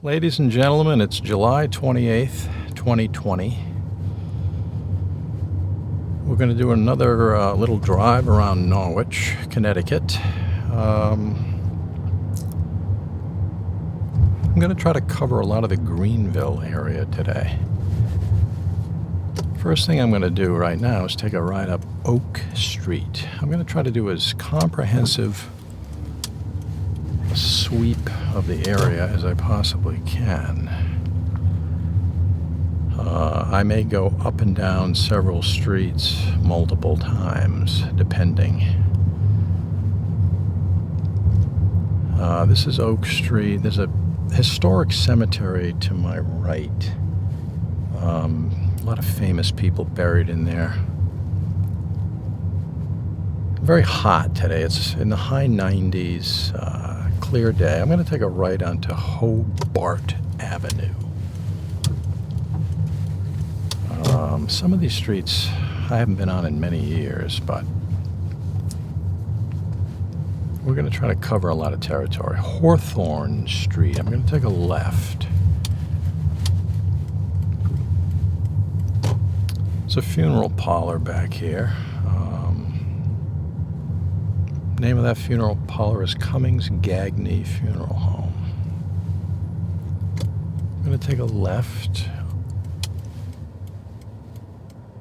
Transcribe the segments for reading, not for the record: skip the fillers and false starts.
Ladies and gentlemen, it's July 28th, 2020. We're going to do another little drive around Norwich, Connecticut. I'm going to try to cover a lot of the Greenville area today. First thing I'm going to do right now is take a ride up Oak Street. I'm going to try to do as comprehensive a sweep of the area as I possibly can. I may go up and down several streets multiple times, depending. This is Oak Street. There's a historic cemetery to my right. A lot of famous people buried in there. Very hot today. It's in the high 90s. Clear day. I'm going to take a right onto Hobart Avenue. Some of these streets I haven't been on in many years, but we're going to try to cover a lot of territory. Hawthorne Street. I'm going to take a left. It's a funeral parlor back here. Name of that funeral parlor is Cummings Gagney Funeral Home. I'm going to take a left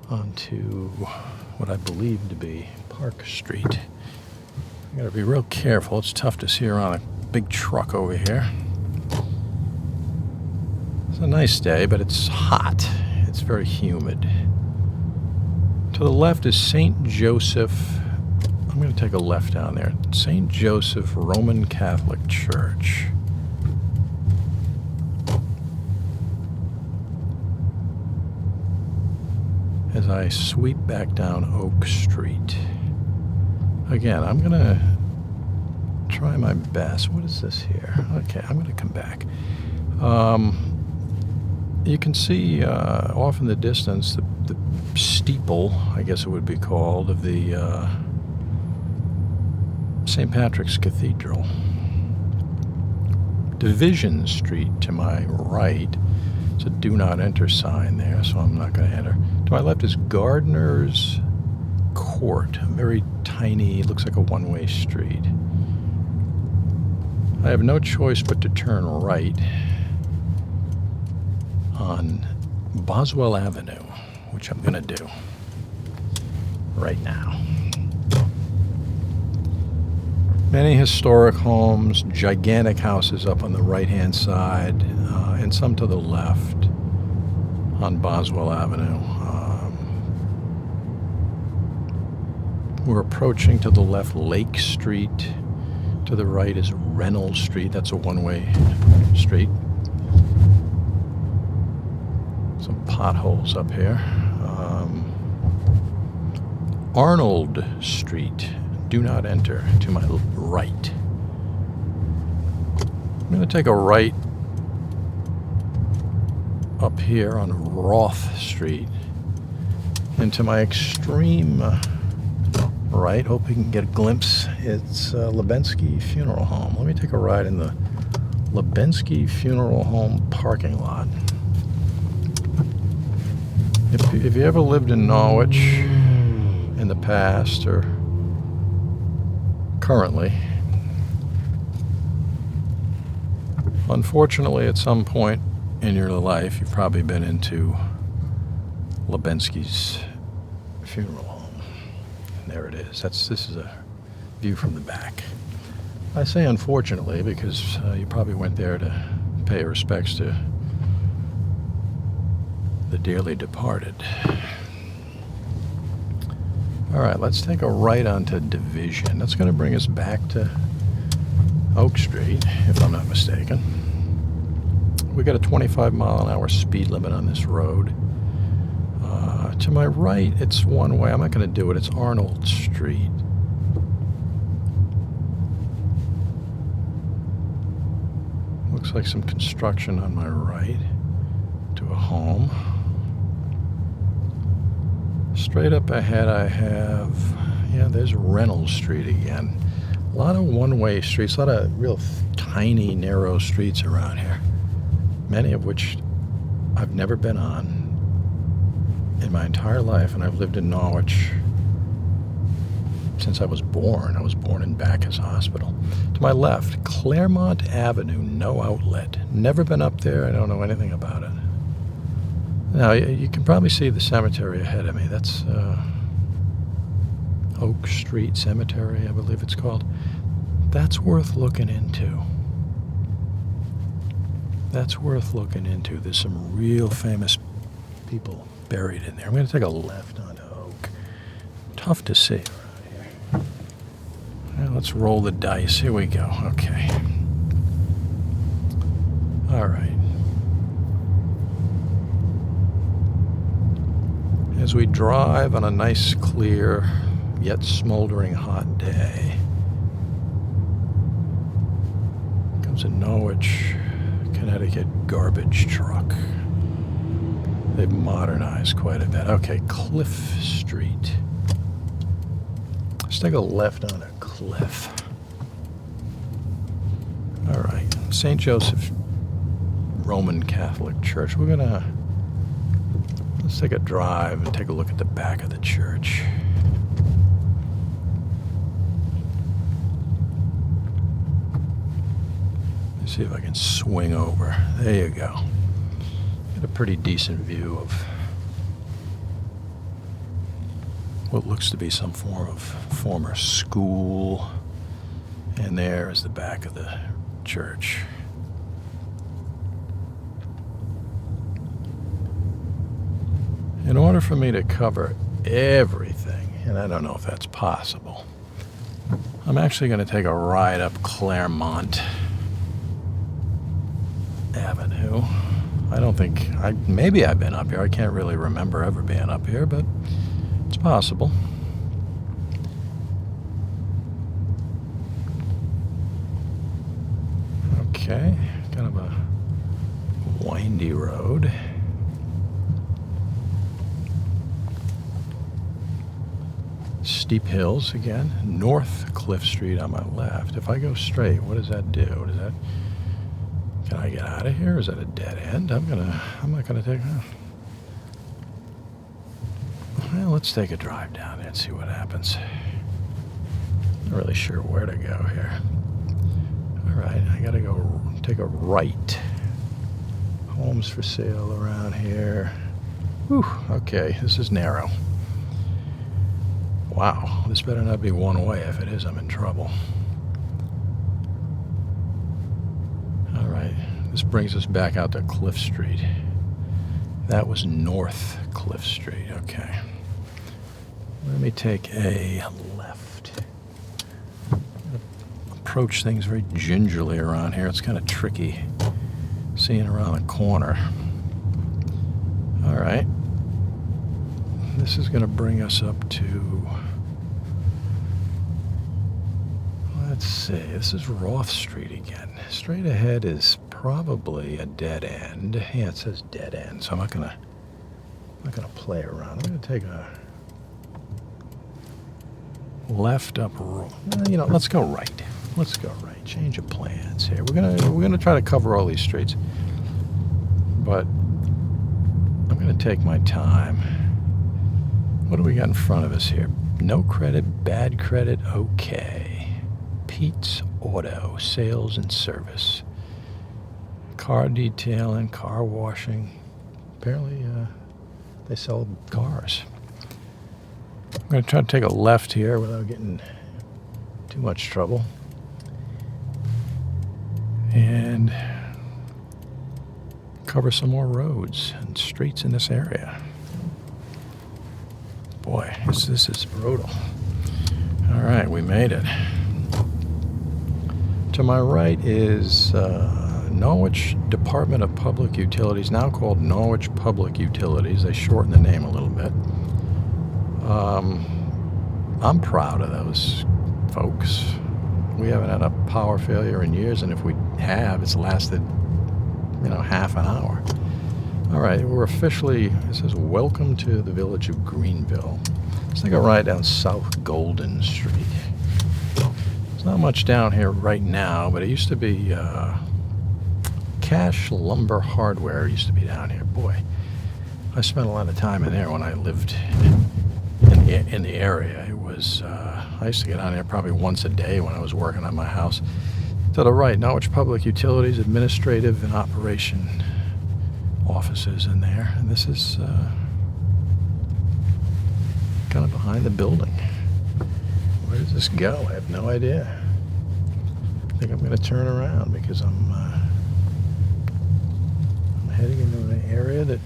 onto what I believe to be Park Street. I got to be real careful. It's tough to see around a big truck over here. It's a nice day, but it's hot. It's very humid. To the left is St. Joseph. I'm going to take a left down there. St. Joseph Roman Catholic Church. As I sweep back down Oak Street. Again, I'm going to try my best. What is this here? Okay, I'm going to come back. You can see off in the distance the steeple, I guess it would be called, of the St. Patrick's Cathedral. Division Street to my right. It's a do not enter sign there, so I'm not going to enter. To my left is Gardener's Court. A very tiny, looks like a one-way street. I have no choice but to turn right on Boswell Avenue, which I'm going to do right now. Many historic homes, gigantic houses up on the right-hand side, and some to the left on Boswell Avenue. We're approaching to the left Lake Street. To the right is Reynolds Street. That's a one-way street. Some potholes up here. Arnold Street. Do not enter to my right. I'm going to take a right up here on Roth Street. And to my extreme right, hope you can get a glimpse, it's Lebensky Funeral Home. Let me take a ride in the Lebensky Funeral Home parking lot. If you ever lived in Norwich in the past or currently, unfortunately at some point in your life you've probably been into Lebensky's funeral home. And there it is. This is a view from the back. I say unfortunately because you probably went there to pay respects to the dearly departed. All right, let's take a right onto Division. That's going to bring us back to Oak Street, if I'm not mistaken. We got a 25-mile-an-hour speed limit on this road. To my right, it's one way. I'm not going to do it. It's Arnold Street. Looks like some construction on my right to a home. Straight up ahead I have, there's Reynolds Street again. A lot of one-way streets, a lot of real tiny, narrow streets around here. many of which I've never been on in my entire life, and I've lived in Norwich since I was born. I was born in Bacchus Hospital. To my left, Claremont Avenue, no outlet. Never been up there. I don't know anything about it. Now, you can probably see the cemetery ahead of me. That's Oak Street Cemetery, I believe it's called. That's worth looking into. That's worth looking into. There's some real famous people buried in there. I'm going to take a left onto Oak. Tough to see around here. Well, let's roll the dice. Here we go. Okay. All right. As we drive on a nice, clear, yet smoldering hot day, comes a Norwich, Connecticut garbage truck. They've modernized quite a bit. Okay, Cliff Street. Let's take a left on a cliff. All right, St. Joseph Roman Catholic Church. Let's take a drive and take a look at the back of the church. Let's see if I can swing over. There you go. Get a pretty decent view of what looks to be some form of former school. And there is the back of the church. In order for me to cover everything, and I don't know if that's possible, I'm actually going to take a ride up Claremont Avenue. I don't think, maybe I've been up here. I can't really remember ever being up here, but it's possible. Okay, kind of a windy road. Steep hills again. North Cliff Street on my left. If I go straight, what does that do? Can I get out of here? Is that a dead end? I'm not gonna take. Well, let's take a drive down there and see what happens. Not really sure where to go here. All right, I gotta go take a right. Homes for sale around here. Whew, okay, this is narrow. Wow, this better not be one way. If it is, I'm in trouble. All right, this brings us back out to Cliff Street. That was North Cliff Street, okay. Let me take a left. Approach things very gingerly around here. It's kind of tricky seeing around the corner. All right. This is going to bring us up to, let's see, this is Roth Street again. Straight ahead is probably a dead end. Yeah, it says dead end, so I'm not gonna play around. I'm gonna take a left up. Let's go right. Let's go right. Change of plans here. We're gonna try to cover all these streets, but I'm gonna take my time. What do we got in front of us here? No credit, bad credit, okay. Pete's Auto, sales and service. Car detailing, car washing. Apparently, they sell cars. I'm going to try to take a left here without getting too much trouble. And cover some more roads and streets in this area. Boy, this is brutal. All right, we made it. To my right is Norwich Department of Public Utilities, now called Norwich Public Utilities. They shortened the name a little bit. I'm proud of those folks. We haven't had a power failure in years, and if we have, it's lasted, half an hour. All right, we're officially, it says, welcome to the village of Greenville. Let's take a ride down South Golden Street. There's not much down here right now, but it used to be Cash Lumber Hardware used to be down here. Boy, I spent a lot of time in there when I lived in the area. It was, I used to get on there probably once a day when I was working on my house. To the right, Norwich Public Utilities, Administrative and Operation offices in there. And this is kind of behind the building. Where does this go? I have no idea. I think I'm going to turn around because I'm heading into an area that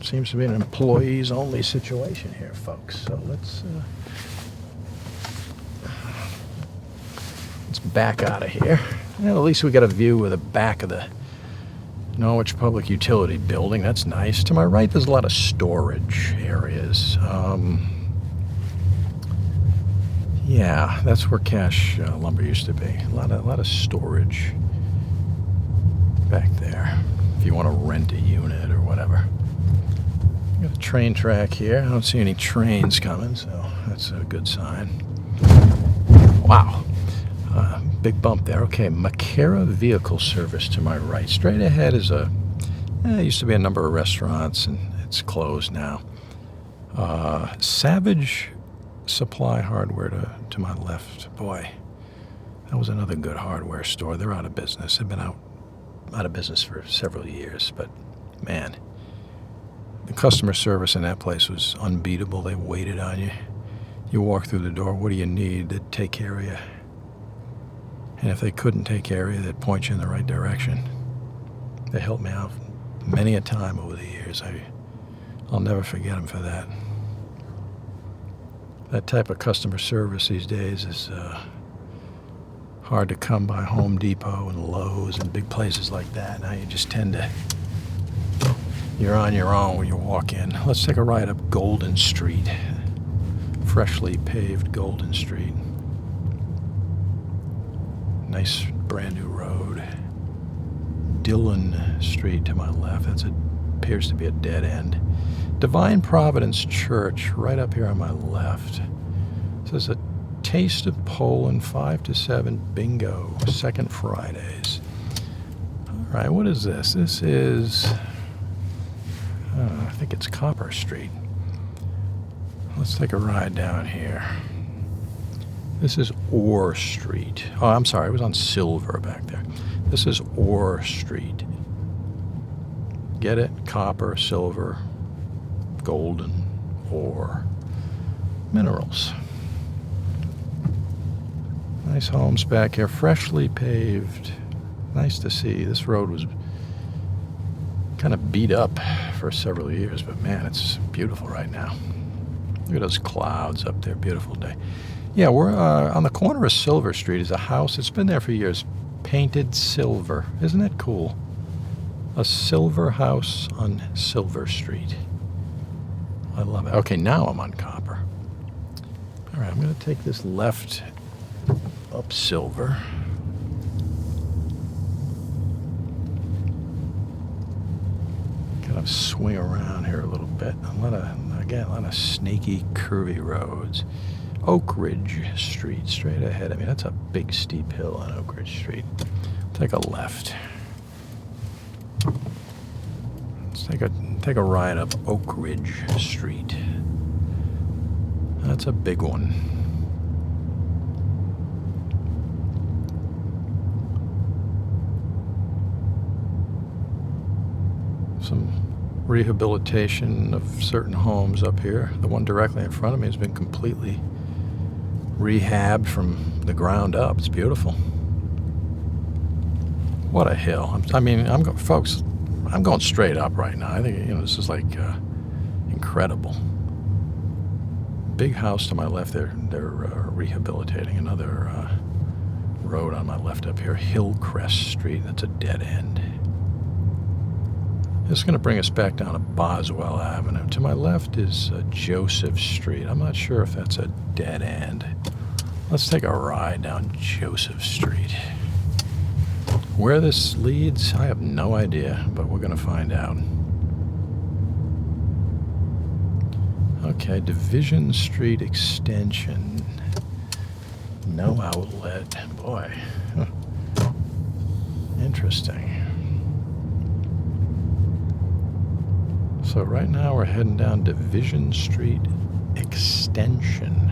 seems to be an employees-only situation here, folks. So let's back out of here. Well, at least we got a view of the back of the Norwich Public Utility building. That's nice. To my right, there's a lot of storage areas. Yeah, that's where Cash Lumber used to be. A lot of storage back there. If you want to rent a unit or whatever. Got a train track here. I don't see any trains coming, so that's a good sign. Wow. Big bump there. Okay, Makara Vehicle Service to my right. Straight ahead is it used to be a number of restaurants, and it's closed now. Savage Supply Hardware to my left. Boy, that was another good hardware store. They're out of business. They've been out of business for several years, but man, the customer service in that place was unbeatable. They waited on you. You walk through the door, what do you need? They'd take care of you. And if they couldn't take care of you, they'd point you in the right direction. They helped me out many a time over the years. I'll never forget them for that. That type of customer service these days is hard to come by. Home Depot and Lowe's and big places like that. Now you just tend to, you're on your own when you walk in. Let's take a ride up Golden Street. Freshly paved Golden Street. Nice brand new road. Dillon Street to my left. Appears to be a dead end. Divine Providence Church right up here on my left. It says a Taste of Poland 5 to 7 bingo. Second Fridays. All right, what is this? This is, I think it's Copper Street. Let's take a ride down here. This is Orr Street. Oh, I'm sorry, it was on Silver back there. This is Orr Street. Get it? Copper, silver, golden, ore, minerals. Nice homes back here, freshly paved. Nice to see. This road was kind of beat up for several years, but man, it's beautiful right now. Look at those clouds up there, beautiful day. Yeah, we're on the corner of Silver Street is a house. It's been there for years. Painted silver. Isn't that cool? A silver house on Silver Street. I love it. Okay, now I'm on Copper. All right, I'm going to take this left up Silver. Kind of swing around here a little bit. A lot of snaky, curvy roads. Oak Ridge Street, straight ahead. I mean, that's a big steep hill on Oak Ridge Street. Take a left. Let's take a ride up Oak Ridge Street. That's a big one. Some rehabilitation of certain homes up here. The one directly in front of me has been completely rehabbed from the ground up. It's beautiful. What a hill. Folks, I'm going straight up right now. I think, this is like incredible. Big house to my left. They're rehabilitating another road on my left up here, Hillcrest Street. That's a dead end. This is going to bring us back down to Boswell Avenue. To my left is Joseph Street. I'm not sure if that's a dead end. Let's take a ride down Joseph Street. Where this leads, I have no idea, but we're going to find out. Okay, Division Street Extension. No outlet. Boy. Interesting. So right now we're heading down Division Street Extension.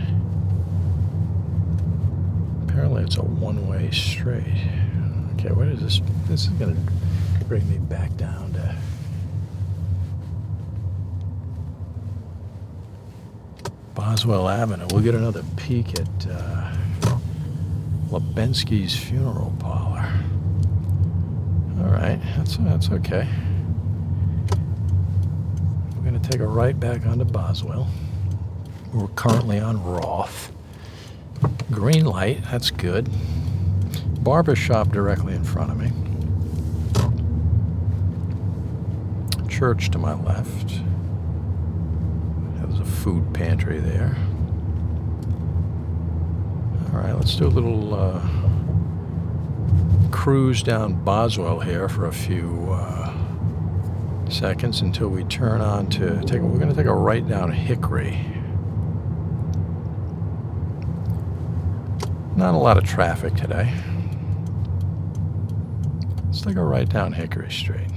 Apparently it's a one-way straight. Okay, what is this? This is going to bring me back down to Boswell Avenue. We'll get another peek at Lebensky's funeral parlor. All right, that's okay. We're going to take a right back onto Boswell. We're currently on Roth. Green light, that's good. Barber shop directly in front of me. Church to my left. There's a food pantry there. All right, let's do a little cruise down Boswell here for a few seconds until we turn on to we're going to take a right down Hickory. Not a lot of traffic today. Let's take a right down Hickory Street.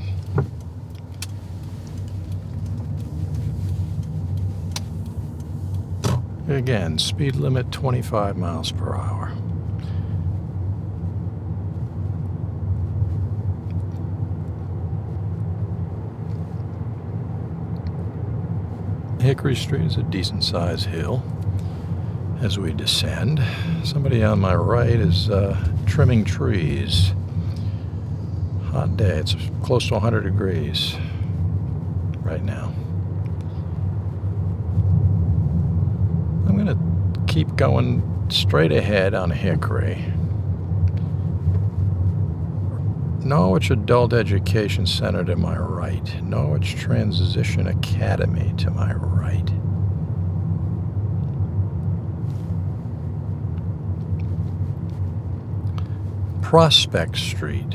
Again, speed limit 25 miles per hour. Hickory Street is a decent-sized hill. As we descend, somebody on my right is trimming trees. Hot day. It's close to 100 degrees right now. I'm going to keep going straight ahead on Hickory. Norwich Adult Education Center to my right. Norwich Transition Academy to my right. Prospect Street.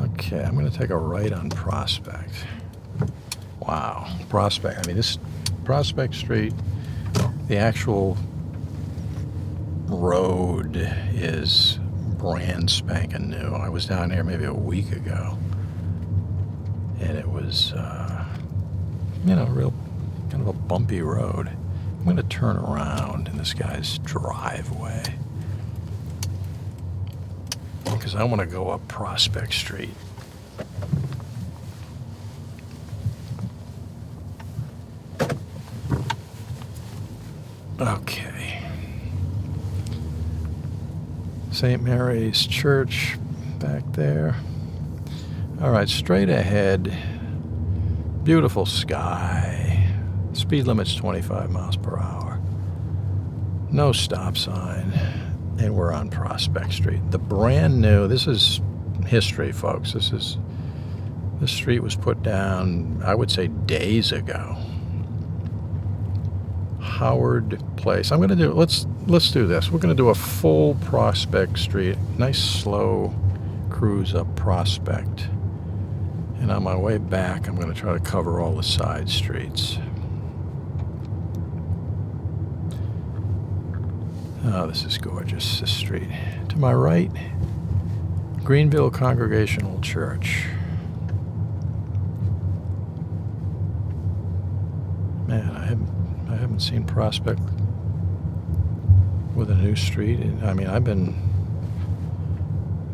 Okay, I'm going to take a right on Prospect. Wow, Prospect. I mean, this Prospect Street, the actual road is brand spanking new. I was down here maybe a week ago, and it was, real kind of a bumpy road. I'm going to turn around in this guy's driveway because I want to go up Prospect Street. Okay. St. Mary's Church back there. All right, straight ahead. Beautiful sky. Speed limit's 25 miles per hour. No stop sign. And we're on Prospect Street. The brand new, this is history, folks. This street was put down, I would say, days ago. Howard Place. I'm going to do, let's do this. We're going to do a full Prospect Street. Nice slow cruise up Prospect. And on my way back, I'm going to try to cover all the side streets. Oh, this is gorgeous, this street. To my right, Greenville Congregational Church. Man, I haven't seen Prospect with a new street. I mean,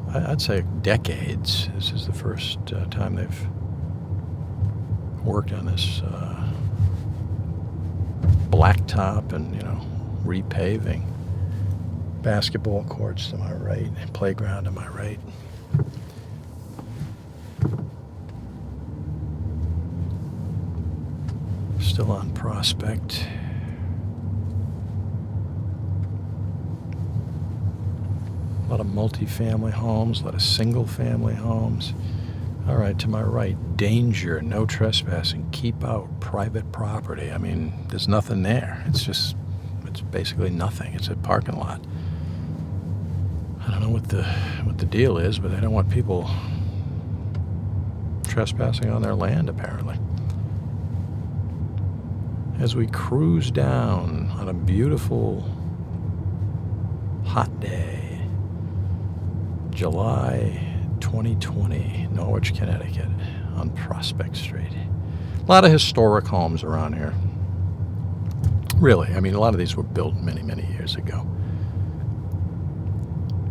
I'd say decades. This is the first time they've worked on this blacktop and, repaving. Basketball courts to my right, playground to my right. Still on Prospect. A lot of multi-family homes, a lot of single-family homes. All right, to my right, danger, no trespassing, keep out private property. I mean, there's nothing there. It's basically nothing. It's a parking lot. I don't know what the deal is, but they don't want people trespassing on their land, apparently. As we cruise down on a beautiful hot day, July 2020, Norwich, Connecticut. on Prospect Street. A lot of historic homes around here. Really, I mean, a lot of these were built many, many years ago.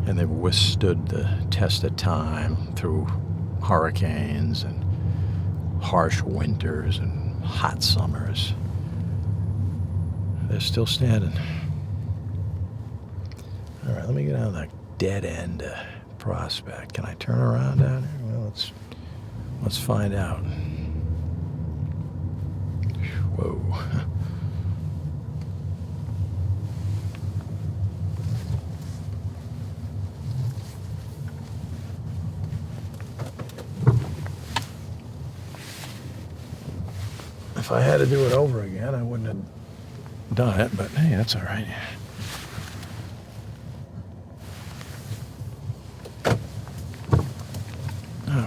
And they've withstood the test of time through hurricanes and harsh winters and hot summers. They're still standing. All right, let me get down that dead end Prospect. Can I turn around down here? Well, let's find out. Whoa. If I had to do it over again, I wouldn't have done it, but hey, that's all right.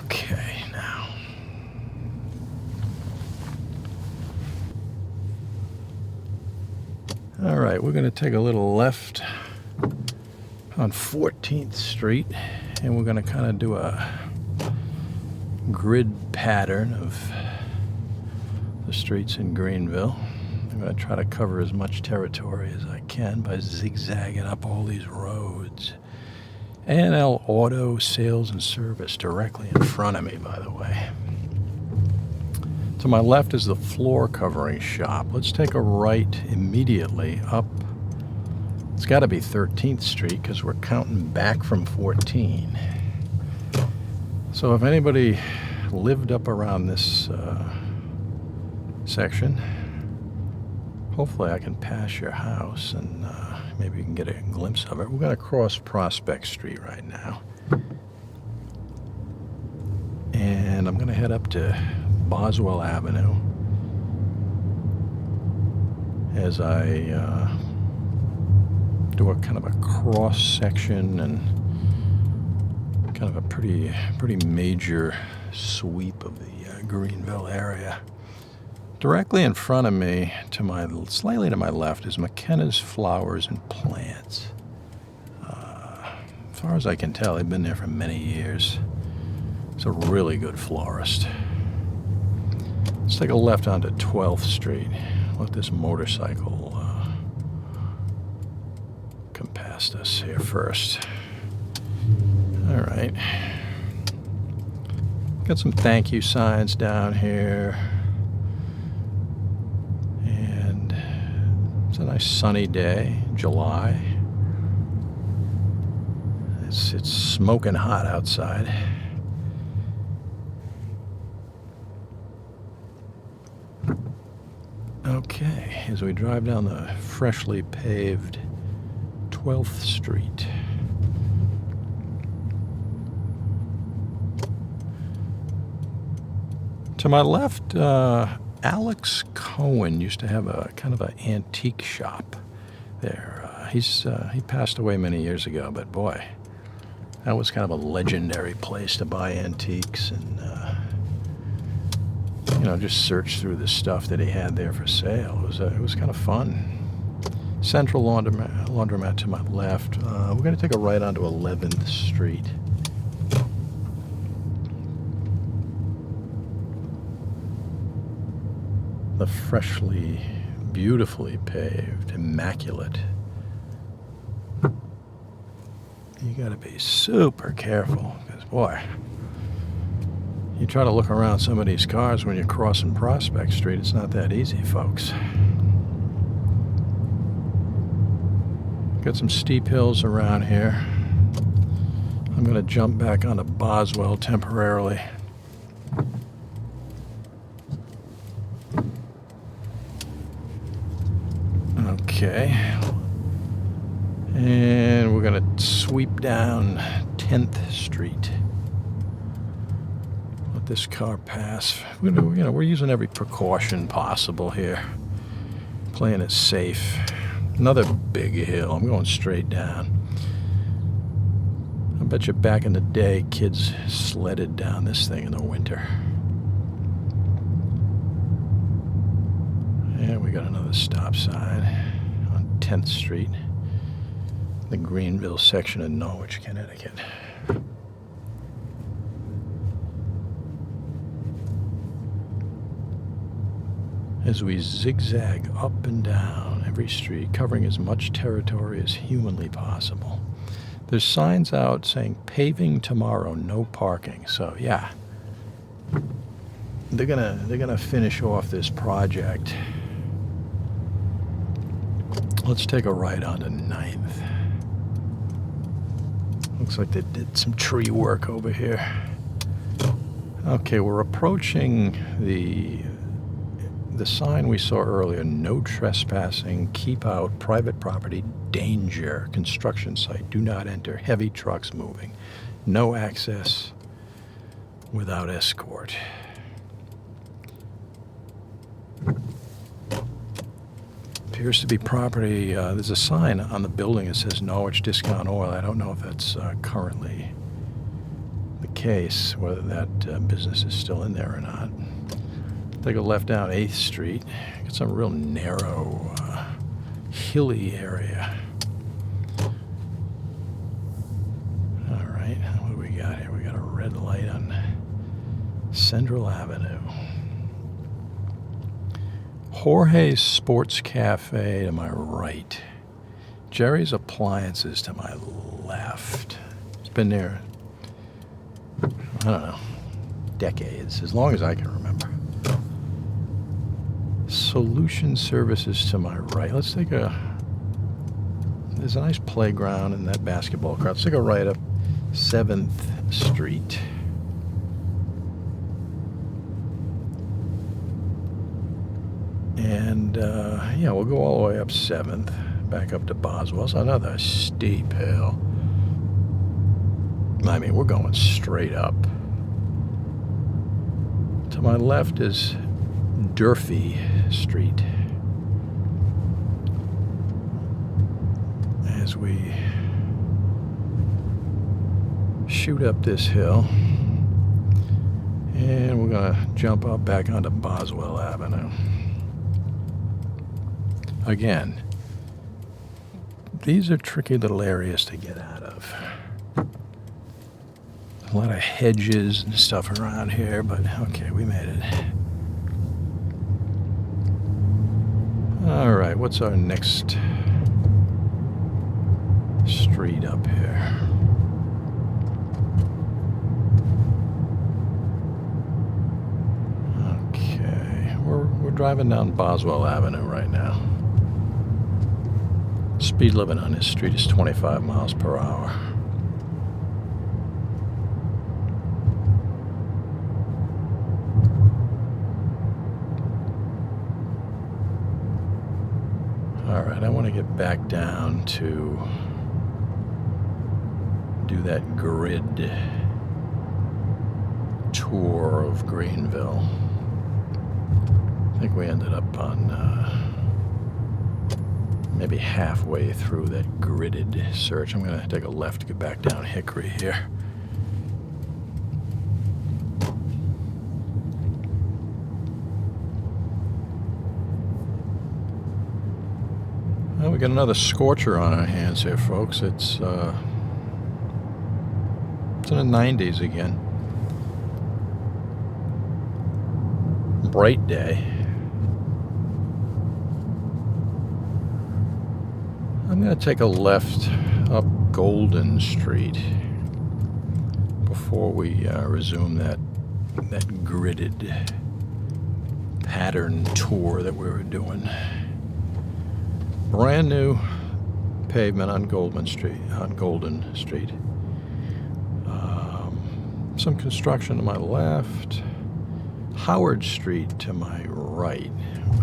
Okay, now. All right, we're going to take a little left on 14th Street, and we're going to kind of do a grid pattern of the streets in Greenville. I'm going to try to cover as much territory as I can by zigzagging up all these roads. A&L Auto Sales and Service directly in front of me, by the way. To my left is the floor covering shop. Let's take a right immediately up. It's got to be 13th Street because we're counting back from 14. So if anybody lived up around this section, hopefully I can pass your house and maybe you can get a glimpse of it. We're going to cross Prospect Street right now. And I'm going to head up to Boswell Avenue as I do a kind of a cross section and kind of a pretty major sweep of the Greenville area. Directly in front of me, slightly to my left, is McKenna's Flowers and Plants. As far as I can tell, they've been there for many years. It's a really good florist. Let's take a left onto 12th Street. Let this motorcycle come past us here first. All right. Got some thank you signs down here. It's a nice sunny day, July. It's smoking hot outside. Okay, as we drive down the freshly paved 12th Street. To my left, Alex Cohen used to have a kind of an antique shop there. He passed away many years ago, but boy, that was kind of a legendary place to buy antiques and just search through the stuff that he had there for sale. It was kind of fun. Central laundromat to my left. We're going to take a right onto 11th Street. The freshly, beautifully paved, immaculate. You gotta be super careful, because boy, you try to look around some of these cars when you're crossing Prospect Street, it's not that easy, folks. Got some steep hills around here. I'm gonna jump back onto Boswell temporarily. Okay, and we're going to sweep down 10th Street. Let this car pass. We're using every precaution possible here, playing it safe. Another big hill. I'm going straight down. I bet you back in the day, kids sledded down this thing in the winter. And we got another stop sign. 10th Street, the Greeneville section of Norwich, Connecticut. as we zigzag up and down every street, covering as much territory as humanly possible. There's signs out saying paving tomorrow, no parking. So yeah, they're gonna finish off this project. Let's take a right onto 9th. Looks like they did some tree work over here. Okay, we're approaching the sign we saw earlier, no trespassing, keep out, private property, danger, construction site, do not enter, heavy trucks moving, no access without escort. Appears to be property, there's a sign on the building that says Norwich Discount Oil. I don't know if that's currently the case, whether that business is still in there or not. Take a left down 8th Street. Got some real narrow, hilly area. All right, what do we got here? We got a red light on Central Avenue. Jorge's Sports Cafe to my right. Jerry's Appliances to my left. It's been there, I don't know, decades, as long as I can remember. Solution Services to my right. Let's take there's a nice playground in that basketball court. Let's take a right up 7th Street. And yeah, we'll go all the way up 7th, back up to Boswell. So another steep hill. I mean, we're going straight up. To my left is Durfee Street. As we shoot up this hill, and we're going to jump up back onto Boswell Avenue. Again, these are tricky little areas to get out of. A lot of hedges and stuff around here, but okay, we made it. All right, what's our next street up here? Okay, we're driving down Boswell Avenue right now. Speed limit on this street is 25 miles per hour. All right, I want to get back down to do that grid tour of Greenville. I think we ended up on maybe halfway through that gridded search. I'm going to take a left to get back down Hickory here. Well, we got another scorcher on our hands here, folks. It's in the 90s again. Bright day. I'm going to take a left up Golden Street before we resume that gridded pattern tour that we were doing. Brand new pavement on Golden Street. Some construction to my left. Howard Street to my right.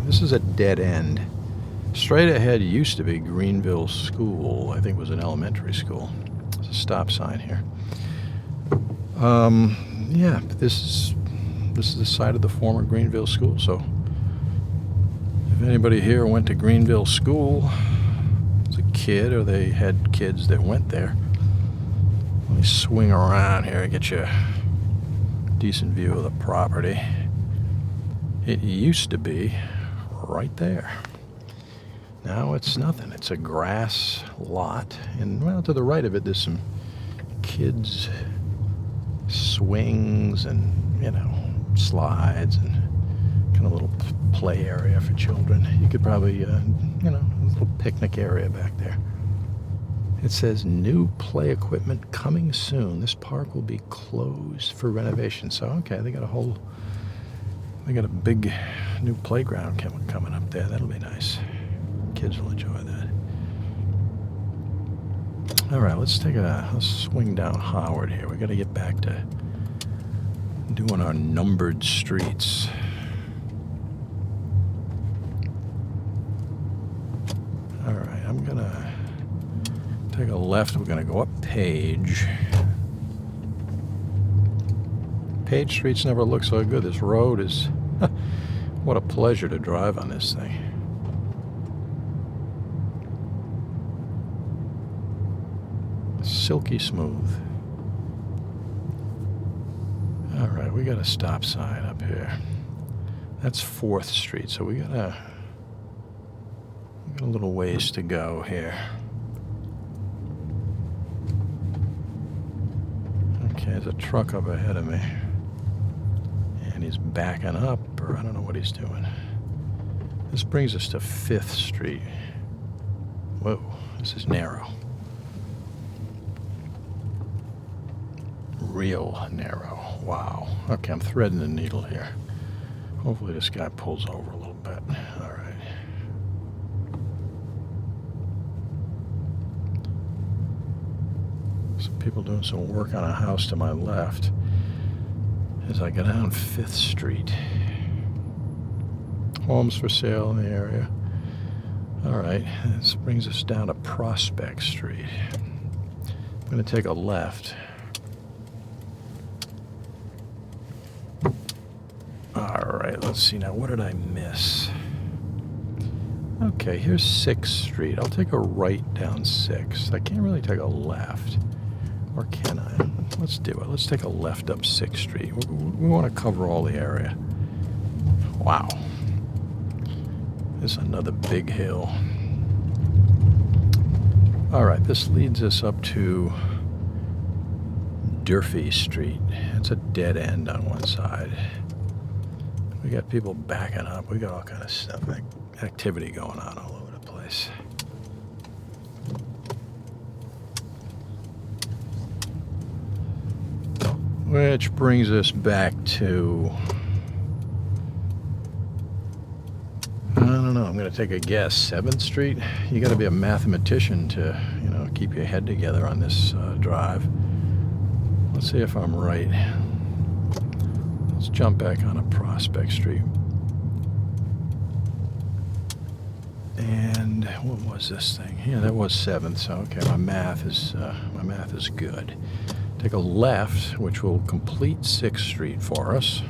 This is a dead end. Straight ahead used to be Greenville School. I think it was an elementary school. There's a stop sign here. Yeah, this is the site of the former Greenville School. So if anybody here went to Greenville School as a kid, or they had kids that went there, let me swing around here and get you a decent view of the property. It used to be right there. Now it's nothing. It's a grass lot. And, well, to the right of it, there's some kids' swings and, slides and kind of little play area for children. You could probably, a little picnic area back there. It says new play equipment coming soon. This park will be closed for renovation. So, okay, they got a big new playground coming up there. That'll be nice. Kids will enjoy that. All right, let's swing down Howard here. We got to get back to doing our numbered streets. All right, I'm gonna take a left. We're gonna go up Page. Page Streets never look so good. This road is, what a pleasure to drive on this thing. Silky smooth. All right, we got a stop sign up here. That's 4th Street, so we got a little ways to go here. Okay, there's a truck up ahead of me. And he's backing up, or I don't know what he's doing. This brings us to 5th Street. Whoa, this is narrow. Real narrow. Wow. Okay, I'm threading the needle here. Hopefully this guy pulls over a little bit. All right. Some people doing some work on a house to my left as I go down 5th Street. Homes for sale in the area. All right, this brings us down to Prospect Street. I'm going to take a left. All right, let's see now. What did I miss? Okay, here's 6th Street. I'll take a right down 6th. I can't really take a left. Or can I? Let's do it. Let's take a left up 6th Street. We want to cover all the area. Wow. This is another big hill. All right, this leads us up to Durfee Street. It's a dead end on one side. We got people backing up. We got all kind of stuff, activity going on all over the place. Which brings us back to, I don't know, I'm going to take a guess, 7th Street? You got to be a mathematician to, keep your head together on this drive. Let's see if I'm right. Let's jump back on a Prospect Street. And what was this thing? Yeah, that was 7th. So okay, my math is good. Take a left, which will complete 6th Street for us.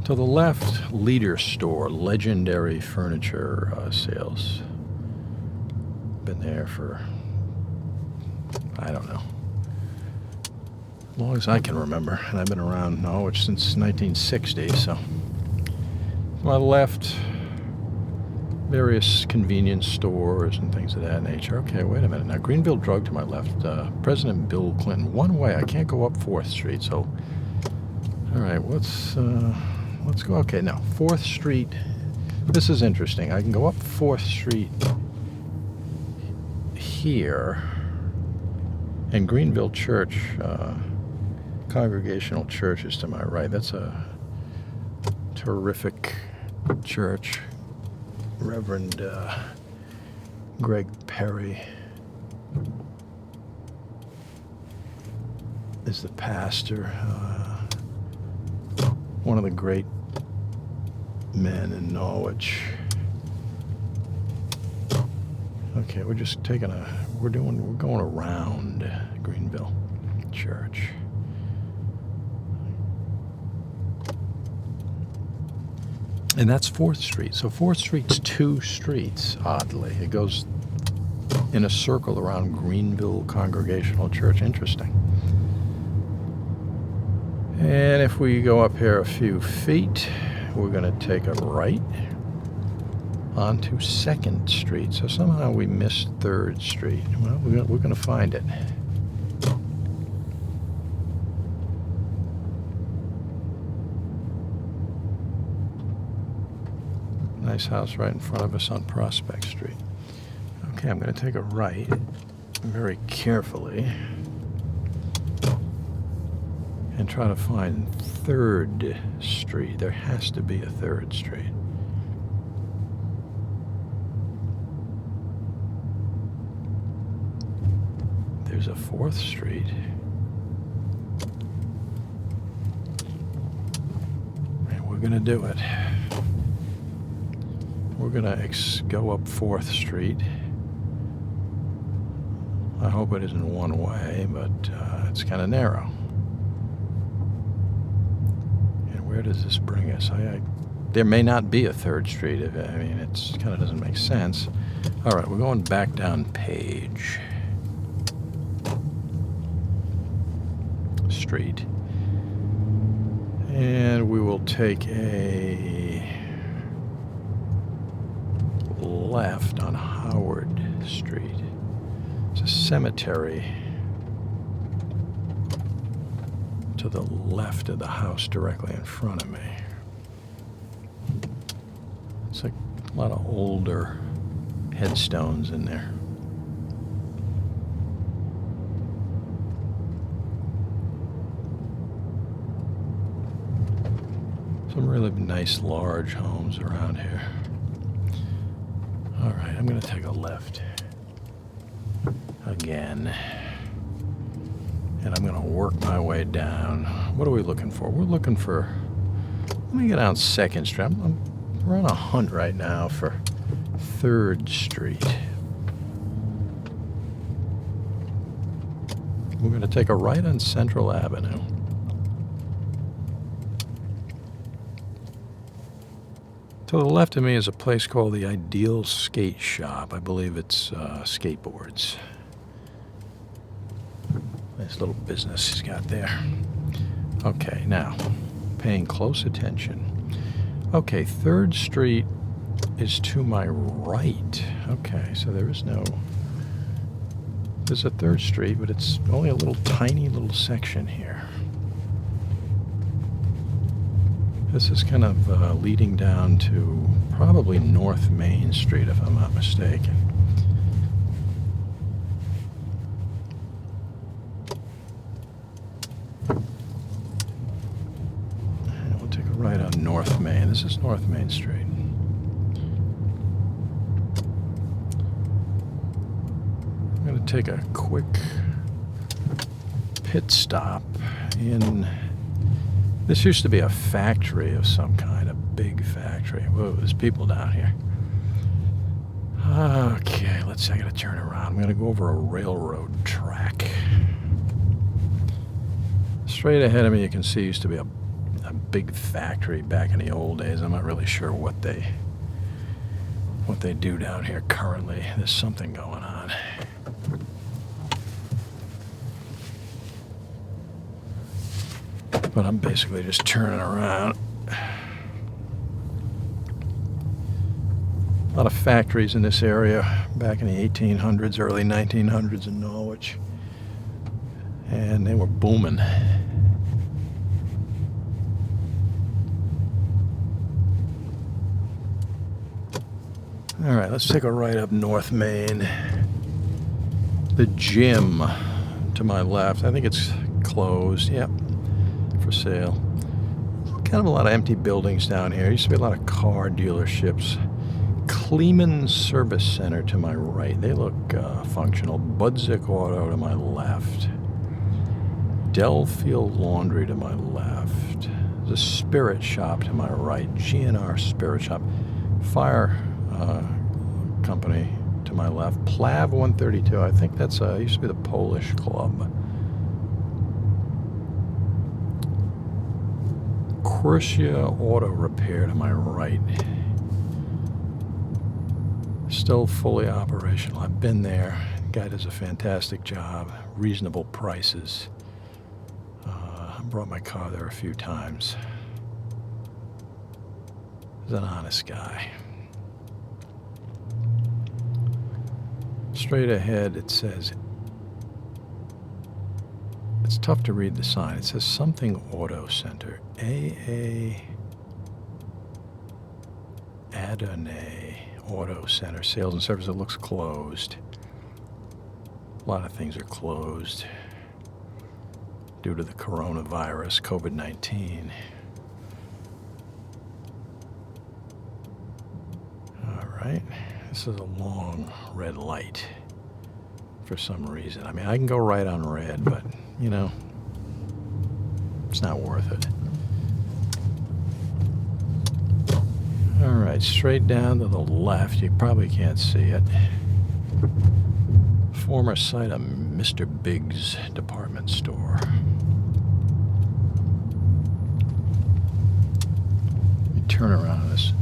To the left, Leader Store, legendary furniture sales. Been there for, I don't know, as long as I can remember, and I've been around Norwich since 1960, so. To my left, various convenience stores and things of that nature. Okay, wait a minute. Now, Greenville Drug to my left. President Bill Clinton. One way. I can't go up 4th Street, so. All right, let's go. Okay, now, 4th Street. This is interesting. I can go up 4th Street here, and Greenville Church, Congregational Church is to my right. That's a terrific church. Reverend Greg Perry is the pastor. One of the great men in Norwich. Okay, we're just taking we're going around Greenville Church. And that's 4th Street. So 4th Street's 2 streets, oddly. It goes in a circle around Greenville Congregational Church. Interesting. And if we go up here a few feet, we're going to take a right onto 2nd Street. So somehow we missed 3rd Street. Well, we're going to find it. Nice house right in front of us on Prospect Street. Okay, I'm going to take a right very carefully and try to find 3rd Street. There has to be a 3rd Street. There's a 4th Street. And we're going to do it. We're going to go up 4th Street. I hope it isn't one way, but it's kind of narrow. And where does this bring us? There may not be a 3rd Street. I mean, it kind of doesn't make sense. All right, we're going back down Page Street. And we will take a left on Howard Street. It's a cemetery to the left of the house directly in front of me. It's like a lot of older headstones in there. Some really nice large homes around here. All right, I'm going to take a left again. And I'm going to work my way down. What are we looking for? We're looking for... Let me get down 2nd Street. We're on a hunt right now for 3rd Street. We're going to take a right on Central Avenue. To the left of me is a place called the Ideal Skate Shop. I believe it's skateboards. Nice little business he's got there. Okay, now, paying close attention. Okay, 3rd Street is to my right. Okay, so there's a 3rd Street, but it's only a little tiny little section here. This is kind of leading down to probably North Main Street, if I'm not mistaken. And we'll take a right on North Main. This is North Main Street. I'm going to take a quick pit stop in... This used to be a factory of some kind, a big factory. Whoa, there's people down here. Okay, let's see, I gotta turn around. I'm gonna go over a railroad track. Straight ahead of me, you can see used to be a big factory back in the old days. I'm not really sure what they do down here currently. There's something going on. But I'm basically just turning around. A lot of factories in this area back in the 1800s, early 1900s in Norwich. And they were booming. All right, let's take a right up North Main. The gym to my left, I think it's closed. Yep. For sale. Kind of a lot of empty buildings down here. Used to be a lot of car dealerships. Kleeman Service Center to my right. They look functional. Budzik Auto to my left. Delfield Laundry to my left. There's a Spirit Shop to my right. GNR Spirit Shop. Fire Company to my left. Plav 132. I think that's used to be the Polish Club. Corsia Auto Repair to my right. Still fully operational. I've been there. The guy does a fantastic job. Reasonable prices. I brought my car there a few times. He's an honest guy. Straight ahead it says, it's tough to read the sign. It says something Auto Center. AA Adonai Auto Center, sales and service. It looks closed. A lot of things are closed due to the coronavirus, COVID-19. All right, this is a long red light for some reason. I mean, I can go right on red, but, you know, it's not worth it. All right, straight down to the left. You probably can't see it. Former site of Mr. Biggs department store. Let me turn around this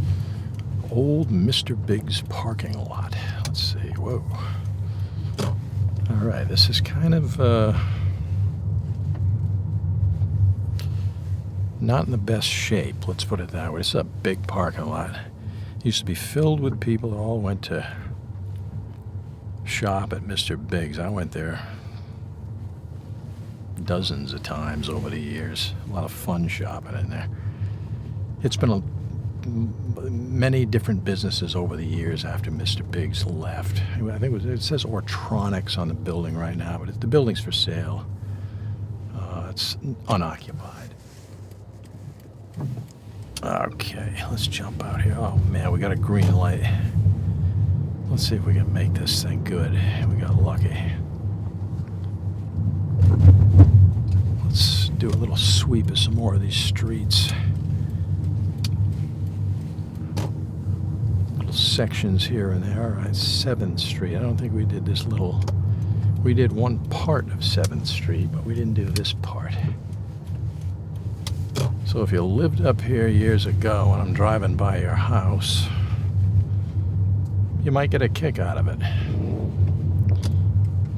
old Mr. Biggs parking lot. Let's see. Whoa. All right, this is kind of not in the best shape, let's put it that way. It's a big parking lot. It used to be filled with people that all went to shop at Mr. Biggs. I went there dozens of times over the years. A lot of fun shopping in there. It's been many different businesses over the years after Mr. Biggs left. I think it says Ortronics on the building right now, but the building's for sale. It's unoccupied. Okay, let's jump out here. Oh man, we got a green light. Let's see if we can make this thing good. We got lucky. Let's do a little sweep of some more of these streets. Little sections here and there. All right, 7th Street. I don't think we did this little... We did one part of 7th Street, but we didn't do this part. So if you lived up here years ago and I'm driving by your house, you might get a kick out of it.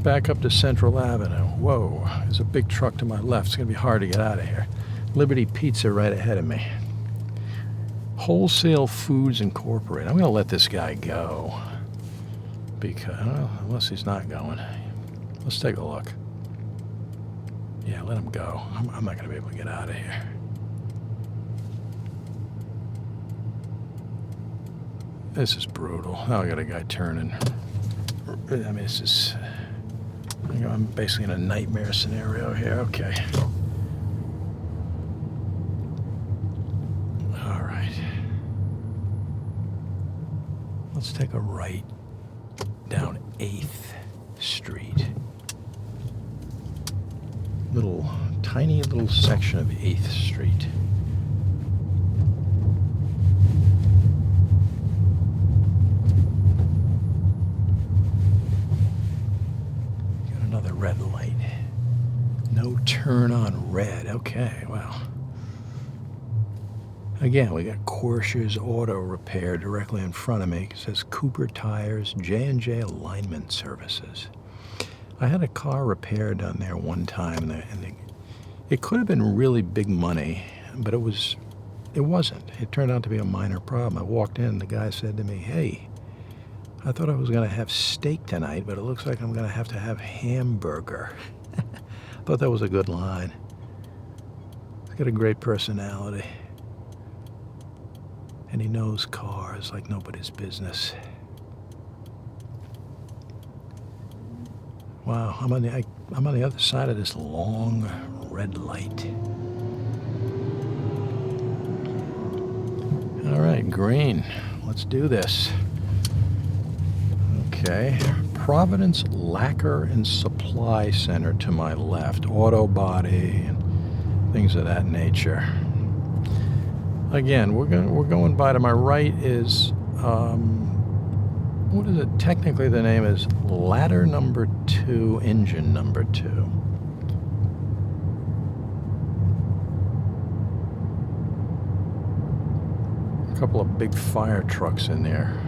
Back up to Central Avenue. Whoa, there's a big truck to my left. It's going to be hard to get out of here. Liberty Pizza right ahead of me. Wholesale Foods Incorporated. I'm going to let this guy go. Because, unless he's not going. Let's take a look. Yeah, let him go. I'm not going to be able to get out of here. This is brutal. Now I got a guy turning. I mean, this is... I'm basically in a nightmare scenario here. Okay. All right. Let's take a right down 8th Street. Tiny little section of 8th Street. Red light. No turn on red. Okay, well. Again, we got Corsh's Auto Repair directly in front of me. It says Cooper Tires, J&J Alignment Services. I had a car repaired down there one time, and it could have been really big money, but it wasn't. It turned out to be a minor problem. I walked in, and the guy said to me, "Hey, I thought I was going to have steak tonight, but it looks like I'm going to have hamburger." I thought that was a good line. He's got a great personality. And he knows cars like nobody's business. Wow, I'm on the other side of this long red light. All right, green. Let's do this. Okay, Providence Lacquer and Supply Center to my left. Auto body and things of that nature. Again, we're going by. To my right is what is it? Technically, the name is Ladder Number 2, Engine Number 2. A couple of big fire trucks in there.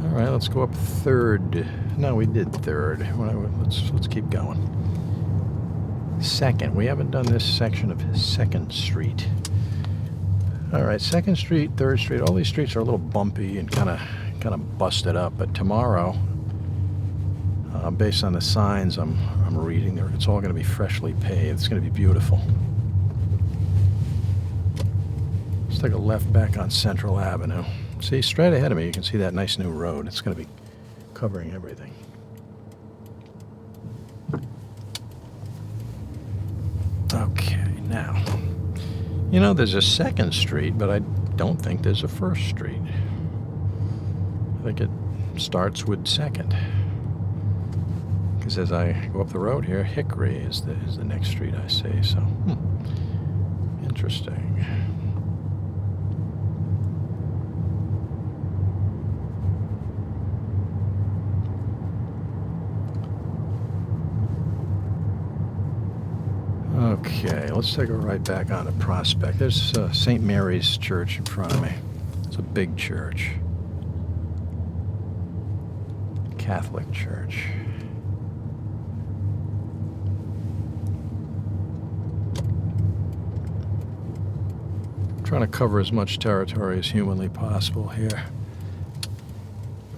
All right, let's go up 3rd. No, we did 3rd. Let's keep going. 2nd. We haven't done this section of 2nd Street. All right, 2nd Street, 3rd Street. All these streets are a little bumpy and kind of busted up. But tomorrow, based on the signs I'm reading there, it's all going to be freshly paved. It's going to be beautiful. Let's take a left back on Central Avenue. See, straight ahead of me, you can see that nice new road. It's going to be covering everything. Okay, now, you know, there's a second street, but I don't think there's a first street. I think it starts with second. Because as I go up the road here, Hickory is the next street I see, so, interesting. Okay, let's take a right back onto Prospect. There's St. Mary's Church in front of me. It's a big church. Catholic church. Trying to cover as much territory as humanly possible here.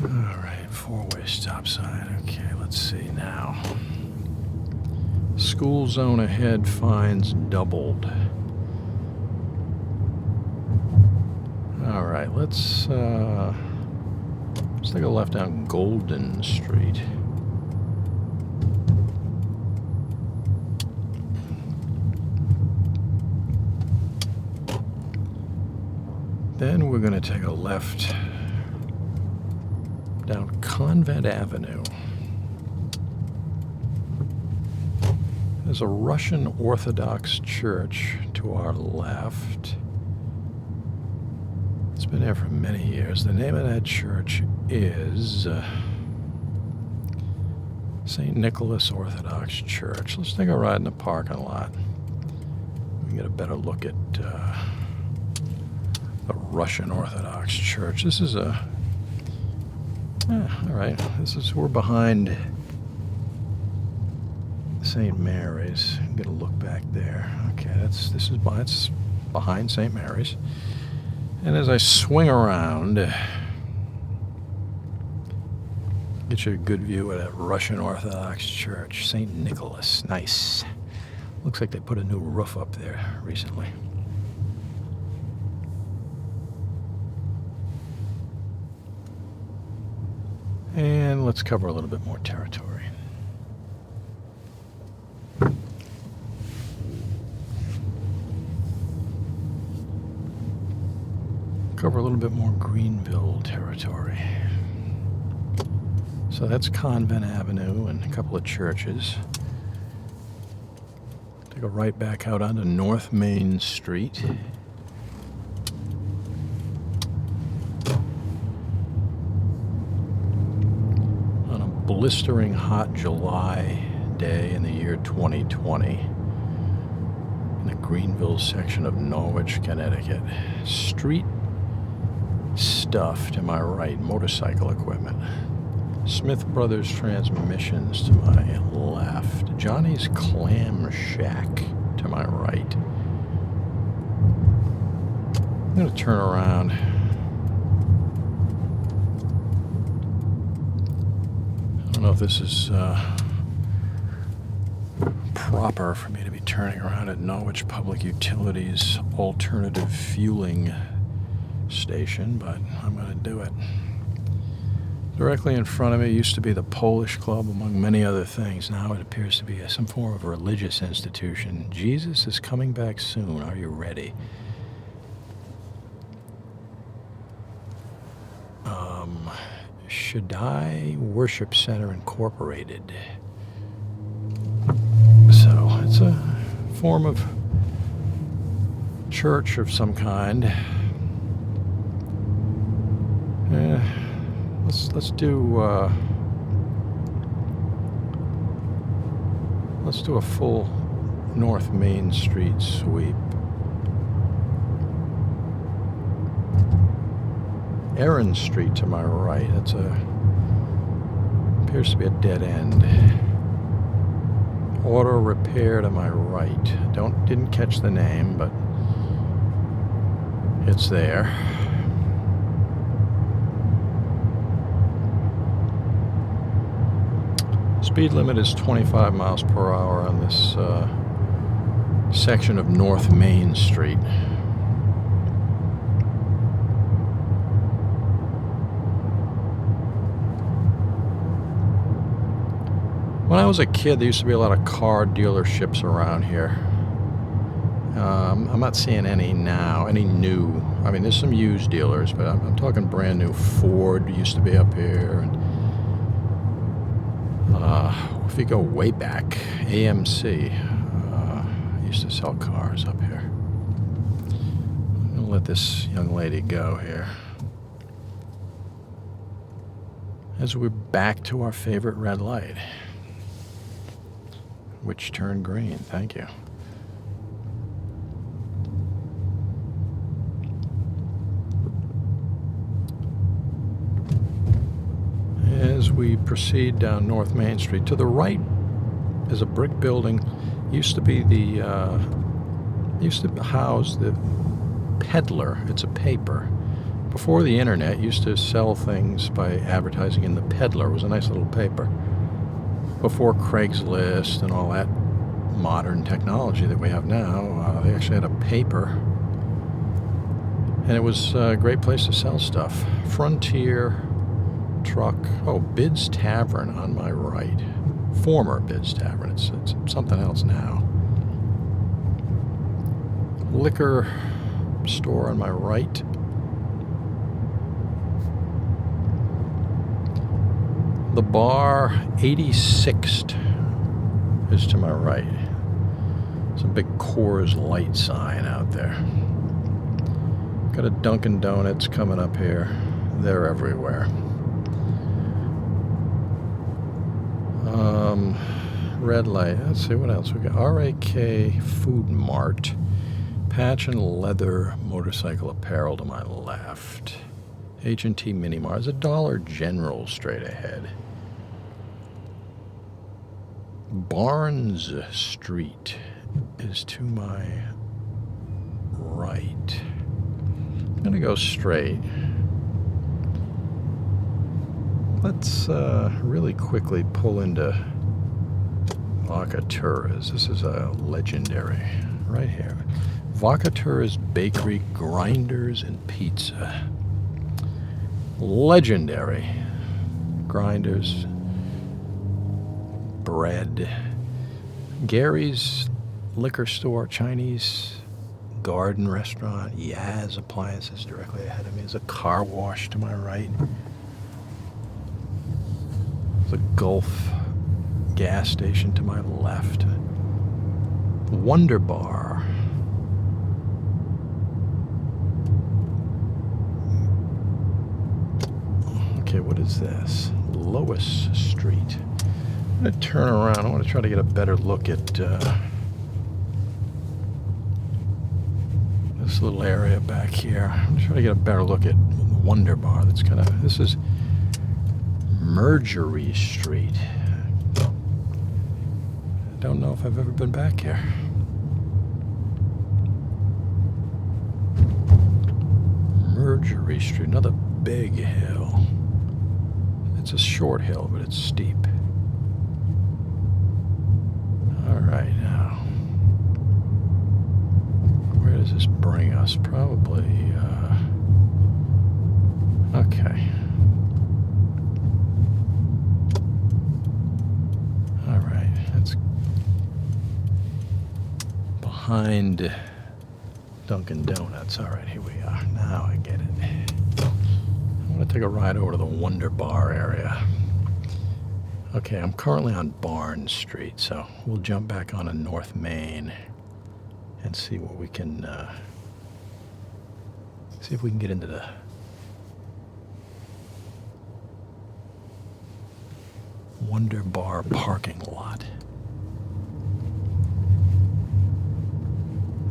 All right, four-way stop sign. Okay, let's see now. School zone ahead, fines doubled. All right, let's take a left down Golden Street. Then we're going to take a left down Convent Avenue. There's a Russian Orthodox church to our left. It's been there for many years. The name of that church is St. Nicholas Orthodox Church. Let's take a ride in the parking lot. We can get a better look at the Russian Orthodox Church. This is all right. We're behind St. Mary's. Get a look back there. Okay, it's behind St. Mary's. And as I swing around, get you a good view of that Russian Orthodox Church, St. Nicholas. Nice. Looks like they put a new roof up there recently. And let's cover a little bit more territory. Cover a little bit more Greenville territory. So that's Convent Avenue and a couple of churches. Take a right back out onto North Main Street. On a blistering hot July day in the year 2020. In the Greenville section of Norwich, Connecticut. Street stuff to my right, motorcycle equipment. Smith Brothers Transmissions to my left. Johnny's Clam Shack to my right. I'm going to turn around. I don't know if this is proper for me to be turning around at Norwich Public Utilities alternative fueling station, but I'm going to do it. Directly in front of me used to be the Polish Club, among many other things. Now it appears to be some form of religious institution. Jesus is coming back soon. Are you ready? Shaddai Worship Center Incorporated. So it's a form of church of some kind. Let's do a full North Main Street sweep. Erin Street to my right. Appears to be a dead end. Auto Repair to my right. Didn't catch the name, but it's there. Speed limit is 25 miles per hour on this section of North Main Street. When I was a kid, there used to be a lot of car dealerships around here. I'm not seeing any now, any new. I mean, there's some used dealers, but I'm talking brand new. Ford used to be up here. And, if you go way back, AMC used to sell cars up here. I'm going to let this young lady go here. As we're back to our favorite red light, which turned green. Thank you. As we proceed down North Main Street, to the right is a brick building. Used to be used to house the Peddler. It's a paper. Before the internet, used to sell things by advertising in the Peddler. It was a nice little paper. Before Craigslist and all that modern technology that we have now, they actually had a paper. And it was a great place to sell stuff. Frontier Truck. Oh, Bid's Tavern on my right. Former Bid's Tavern. It's something else now. Liquor store on my right. The bar 86th is to my right. Some big Coors Light sign out there. Got a Dunkin' Donuts coming up here. They're everywhere. Red light. Let's see what else we got. RAK Food Mart. Patch and Leather Motorcycle Apparel to my left. H&T Mini Mart. There's a Dollar General straight ahead. Barnes Street is to my right. I'm going to go straight. Let's really quickly pull into Vacatura's. This is a legendary right here. Vacatura's Bakery, Grinders, and Pizza. Legendary. Grinders, bread. Gary's Liquor Store, Chinese Garden Restaurant, Yaz Appliances directly ahead of me. There's a car wash to my right. The Gulf gas station to my left. Wonder Bar. Okay, what is this? Lois Street. I'm going to turn around. I want to try to get a better look at this little area back here. I'm trying to get a better look at Wonder Bar. That's kind of, this is Marjorie Street. I don't know if I've ever been back here. Marjorie Street, another big hill. It's a short hill, but it's steep. All right, now, where does this bring us? Probably, okay. All right, that's behind Dunkin' Donuts. All right, here we are. Now I get it. I'm going to take a ride over to the Wonder Bar area. Okay, I'm currently on Barnes Street, so we'll jump back onto North Main and see what we can, see if we can get into the Wonder Bar parking lot.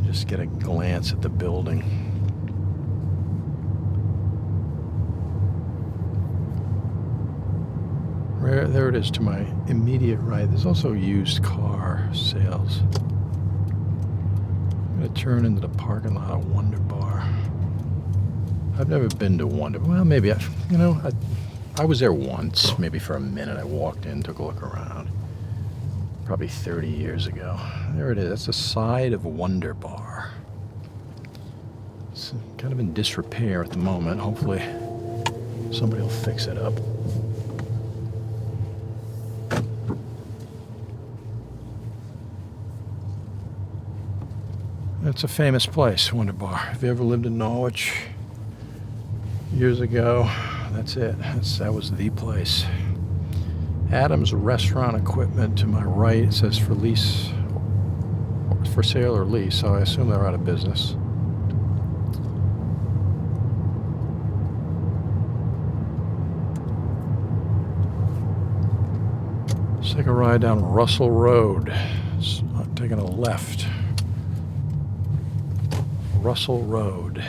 Just get a glance at the building. There it is to my immediate right. There's also used car sales. I'm going to turn into the parking lot of Wonder Bar. I've never been to Wonder Bar. Well, maybe, I was there once, maybe for a minute. I walked in, took a look around. Probably 30 years ago. There it is. That's the side of Wonder Bar. It's kind of in disrepair at the moment. Hopefully somebody will fix it up. It's a famous place, Wonder Bar. If you ever lived in Norwich years ago, that's it. That was the place. Adams Restaurant Equipment to my right. It says for lease, for sale or lease, so I assume they're out of business. Let's take a ride down Russell Road. I'm taking a left. Russell Road.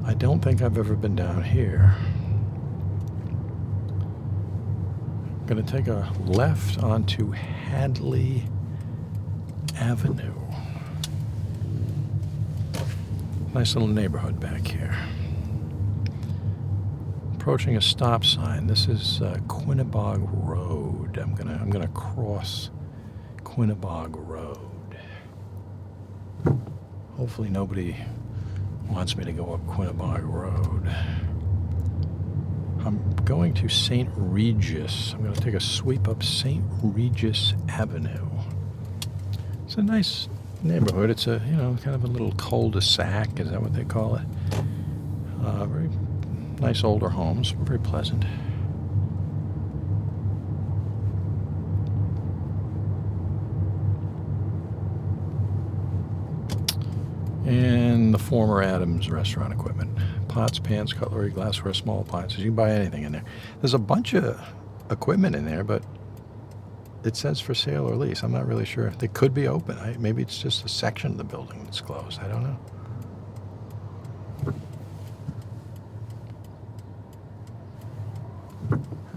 I don't think I've ever been down here. I'm going to take a left onto Hadley Avenue. Nice little neighborhood back here. Approaching a stop sign. This is Quinnebog Road. I'm gonna cross Quinnebog Road. Hopefully nobody wants me to go up Quinnebog Road. I'm going to St. Regis. I'm going to take a sweep up St. Regis Avenue. It's a nice neighborhood. It's a, kind of a little cul-de-sac. Is that what they call it? Very nice older homes. Very pleasant. And the former Adams Restaurant Equipment. Pots, pans, cutlery, glassware, small appliances. You can buy anything in there. There's a bunch of equipment in there, but it says for sale or lease. I'm not really sure. They could be open. Maybe it's just a section of the building that's closed. I don't know.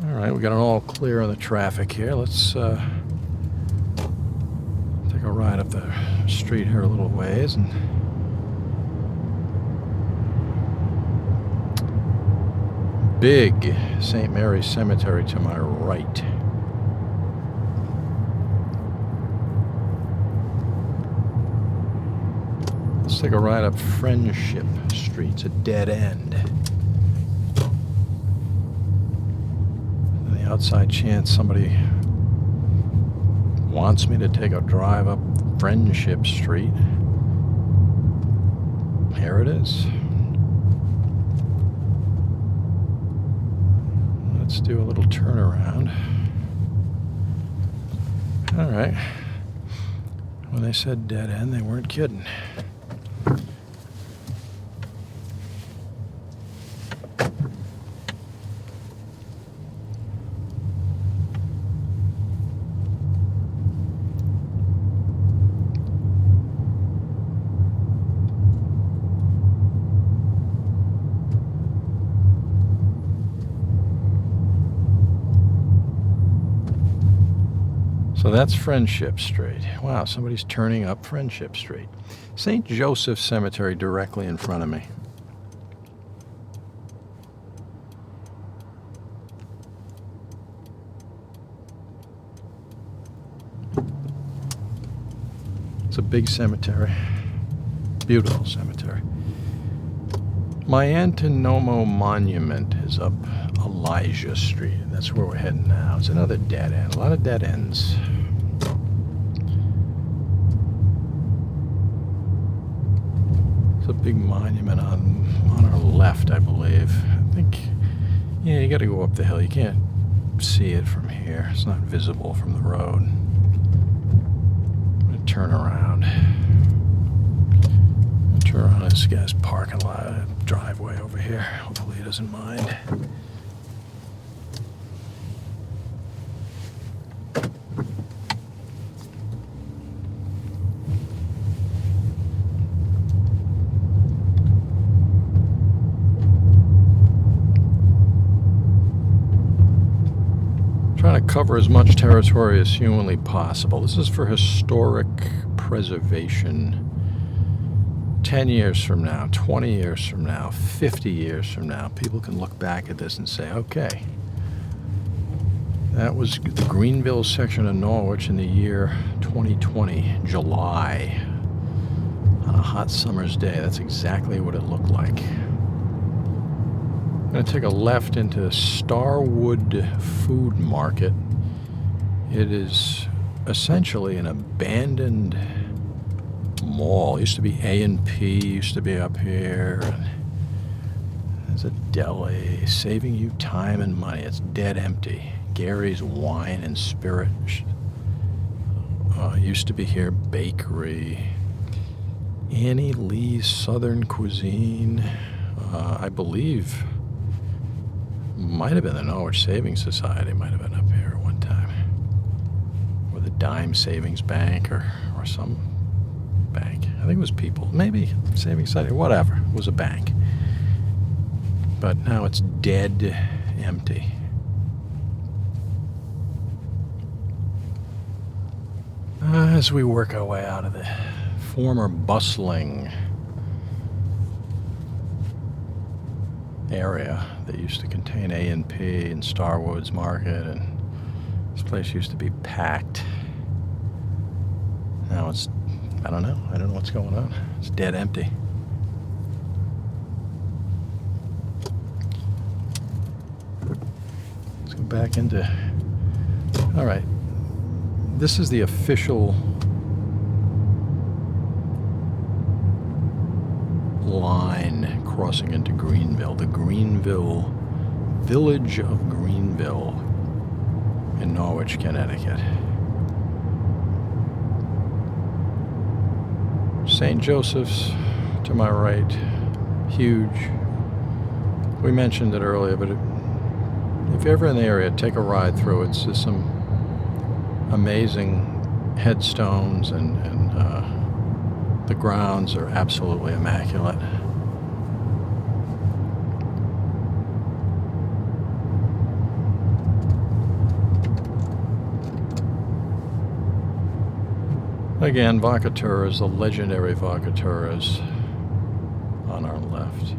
All right, we got an all clear on the traffic here. Let's take a ride up the street here a little ways and big St. Mary's Cemetery to my right. Let's take a ride up Friendship Street. It's a dead end. On the outside chance somebody wants me to take a drive up Friendship Street. Here it is. Let's do a little turnaround. All right. When they said dead end, they weren't kidding. So that's Friendship Street. Wow, somebody's turning up Friendship Street. St. Joseph Cemetery directly in front of me. It's a big cemetery. Beautiful cemetery. My Antinomo Monument is up Elijah Street, and that's where we're heading now. It's another dead end. A lot of dead ends. It's a big monument on our left, I believe. I think, yeah, you got to go up the hill. You can't see it from here. It's not visible from the road. I'm going to turn around. Turn around this guy's parking lot, driveway over here. Hopefully he doesn't mind. Trying to cover as much territory as humanly possible. This is for historic preservation. 10 years from now, 20 years from now, 50 years from now, people can look back at this and say, okay, that was the Greenville section of Norwich in the year 2020, July, on a hot summer's day. That's exactly what it looked like. I'm going to take a left into Starwood Food Market. It is essentially an abandoned small. It used to be A&P, used to be up here. There's a deli, saving you time and money. It's dead empty. Gary's Wine and Spirit used to be here. Bakery. Annie Lee's Southern Cuisine. I believe might have been the Norwich Savings Society. Might have been up here at one time. Or the Dime Savings Bank or some bank. I think it was People. Maybe Savings Society. Whatever. It was a bank. But now it's dead empty. As we work our way out of the former bustling area that used to contain A&P and Starwood's Market, and this place used to be packed. Now it's, I don't know what's going on. It's dead empty. Let's go back into, all right, this is the official line crossing into Greenville, the Greenville, village of Greenville in Norwich, Connecticut. St. Joseph's to my right, huge. We mentioned it earlier, but if you're ever in the area, take a ride through. It's just some amazing headstones, and the grounds are absolutely immaculate. Again, Vacaturas, the legendary Vacaturas on our left.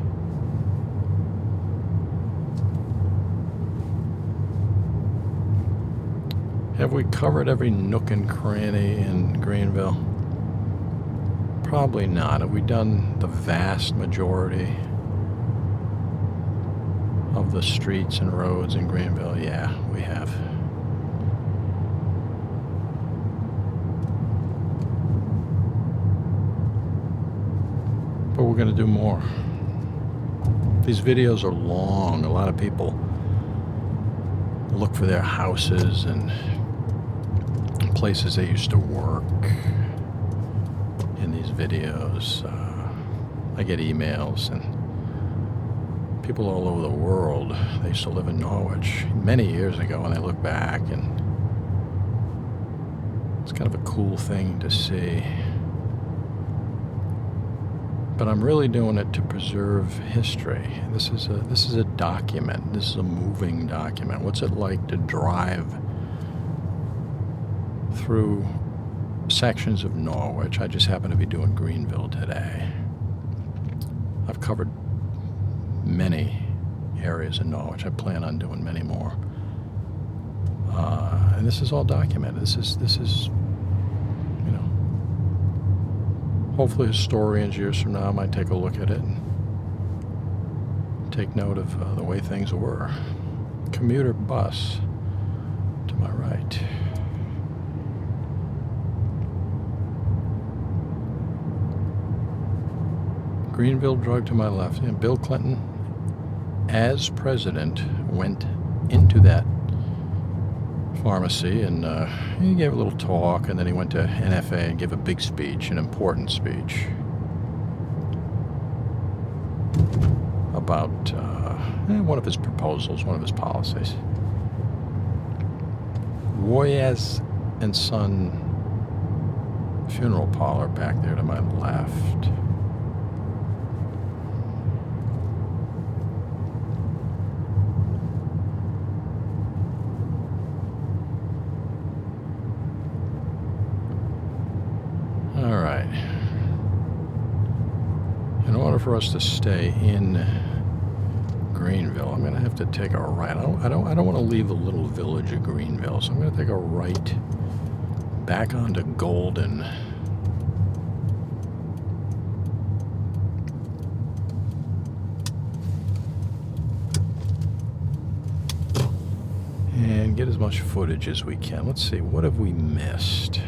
Have we covered every nook and cranny in Greenville? Probably not. Have we done the vast majority of the streets and roads in Greenville? Yeah, we have. But we're going to do more. These videos are long. A lot of people look for their houses and places they used to work in these videos. I get emails, and people all over the world, they used to live in Norwich many years ago, and they look back, and it's kind of a cool thing to see. But I'm really doing it to preserve history. This is a document. This is a moving document. What's it like to drive through sections of Norwich? I just happen to be doing Greenville today. I've covered many areas in Norwich. I plan on doing many more. And this is all documented. This is, you know, hopefully historians years from now might take a look at it and take note of the way things were. Commuter bus to my right. Greenville drug to my left. And Bill Clinton, as president, went into that pharmacy, and he gave a little talk, and then he went to NFA and gave a big speech, an important speech about one of his proposals, one of his policies. Woyas and Son funeral parlor back there to my left. All right. In order for us to stay in Greenville, I'm going to have to take a right. I don't want to leave the little village of Greenville, so I'm going to take a right back onto Golden. And get as much footage as we can. Let's see, what have we missed?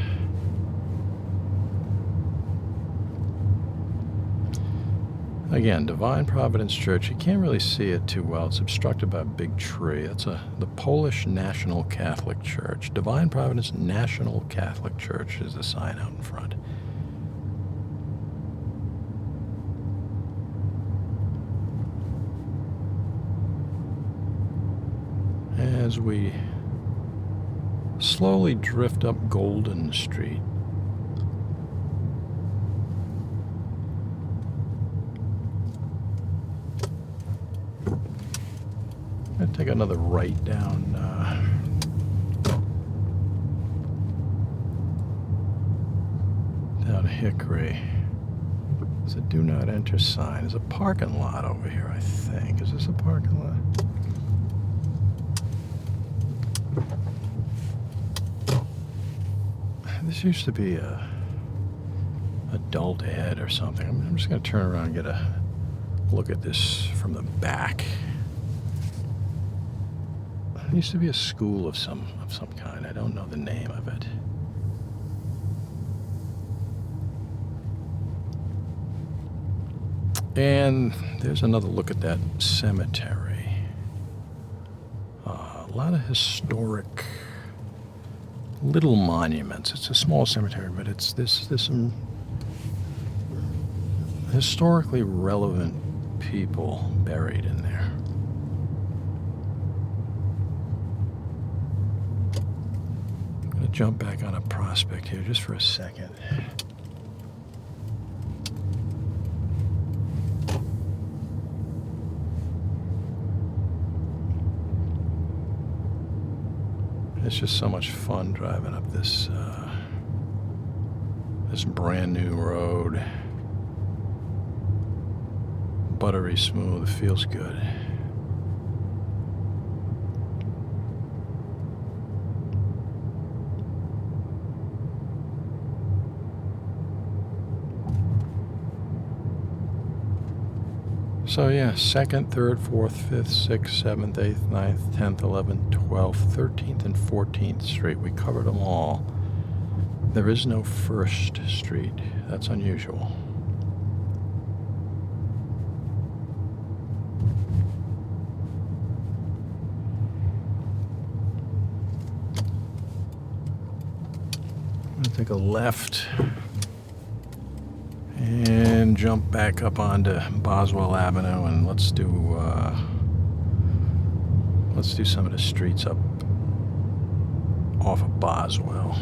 Again, Divine Providence Church. You can't really see it too well. It's obstructed by a big tree. It's the Polish National Catholic Church. Divine Providence National Catholic Church is the sign out in front. As we slowly drift up Golden Street, I'm going to take another right down Hickory. There's a do not enter sign. There's a parking lot over here, I think. Is this a parking lot? This used to be a adult ed or something. I'm just going to turn around and get a look at this from the back. It used to be a school of some kind. I don't know the name of it. And there's another look at that cemetery. A lot of historic little monuments. It's a small cemetery, but there's some historically relevant people buried in there. I'm going to jump back on a Prospect here just for a second. It's just so much fun driving up this this brand new road. Buttery smooth, it feels good. So yeah, 2nd, 3rd, 4th, 5th, 6th, 7th, 8th, 9th, 10th, 11th, 12th, 13th, and 14th Street. We covered them all. There is no 1st Street. That's unusual. I'm going to take a left and jump back up onto Boswell Avenue, and let's do some of the streets up off of Boswell.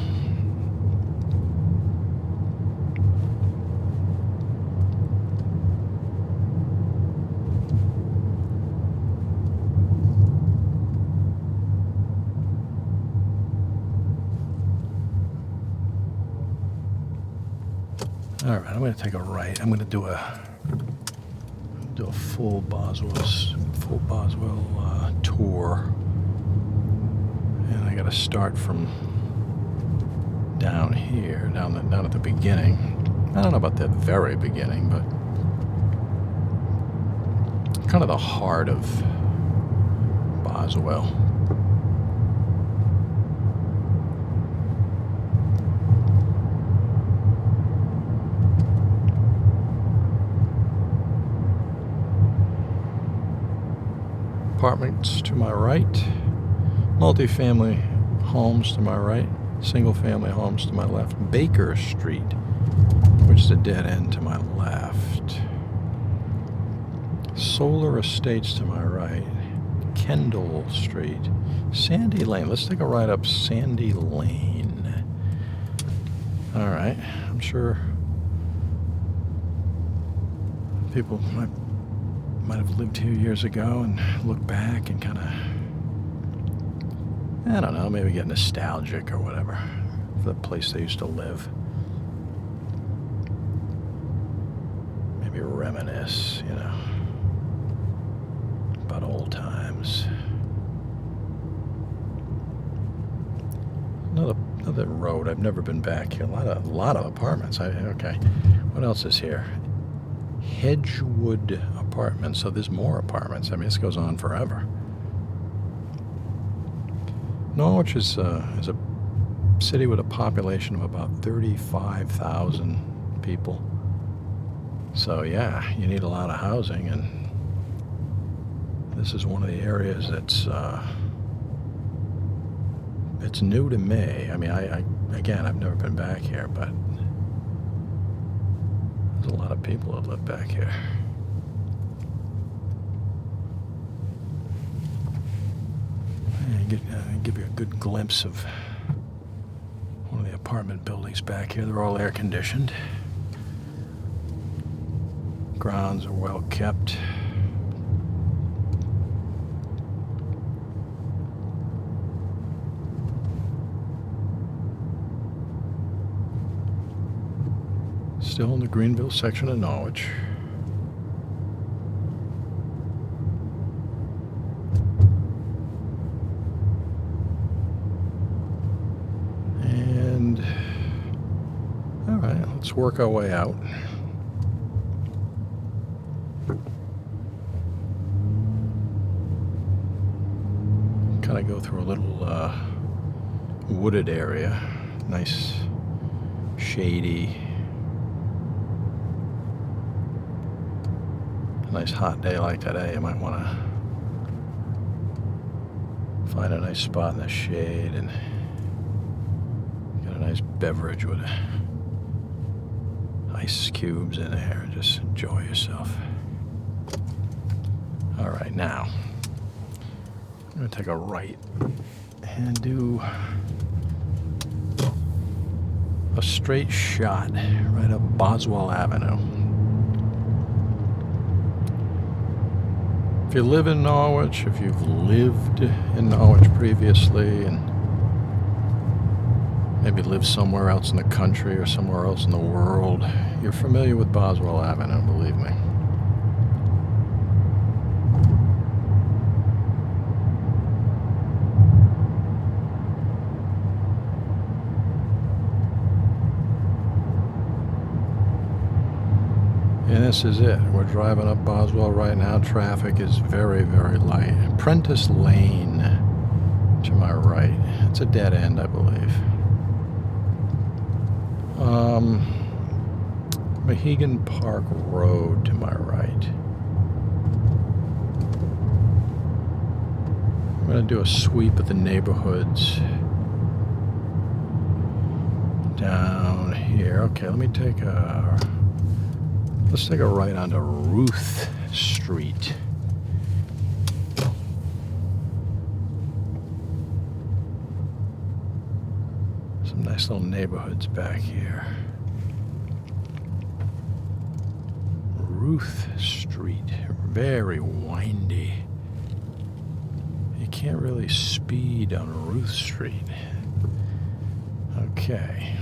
All right, I'm going to take a right. I'm going to do a full Boswell tour, and I got to start from down here, down at the beginning. I don't know about the very beginning, but kind of the heart of Boswell. Apartments to my right, multifamily homes to my right, single-family homes to my left, Baker Street, which is a dead end, to my left, Solar Estates to my right, Kendall Street, Sandy Lane. Let's take a ride up Sandy Lane. All right, I'm sure people might have lived here years ago and look back and kind of, I don't know, maybe get nostalgic or whatever for the place they used to live. Maybe reminisce, about old times. Another road. I've never been back here. A lot of apartments. Okay. What else is here? Hedgewood Apartments. So there's more apartments. I mean, this goes on forever. Norwich is a city with a population of about 35,000 people. So yeah, you need a lot of housing, and this is one of the areas that's it's new to me. I mean, again, I've never been back here, but there's a lot of people that live back here. Give you a good glimpse of one of the apartment buildings back here. They're all air conditioned. Grounds are well kept. Still in the Greenville section of Norwich. And all right, let's work our way out. Kind of go through a little wooded area. Nice, shady. A nice hot day like today, you might want to find a nice spot in the shade and get a nice beverage with ice cubes in there and just enjoy yourself. All right, now I'm going to take a right and do a straight shot right up Boswell Avenue. If you live in Norwich, if you've lived in Norwich previously and maybe live somewhere else in the country or somewhere else in the world, you're familiar with Boswell Avenue, believe me. And this is it. We're driving up Boswell right now. Traffic is very, very light. Prentice Lane to my right. It's a dead end, I believe. Mohegan Park Road to my right. I'm going to do a sweep of the neighborhoods down here. Okay, let's take a right onto Ruth Street. Some nice little neighborhoods back here. Ruth Street, very windy. You can't really speed on Ruth Street. Okay.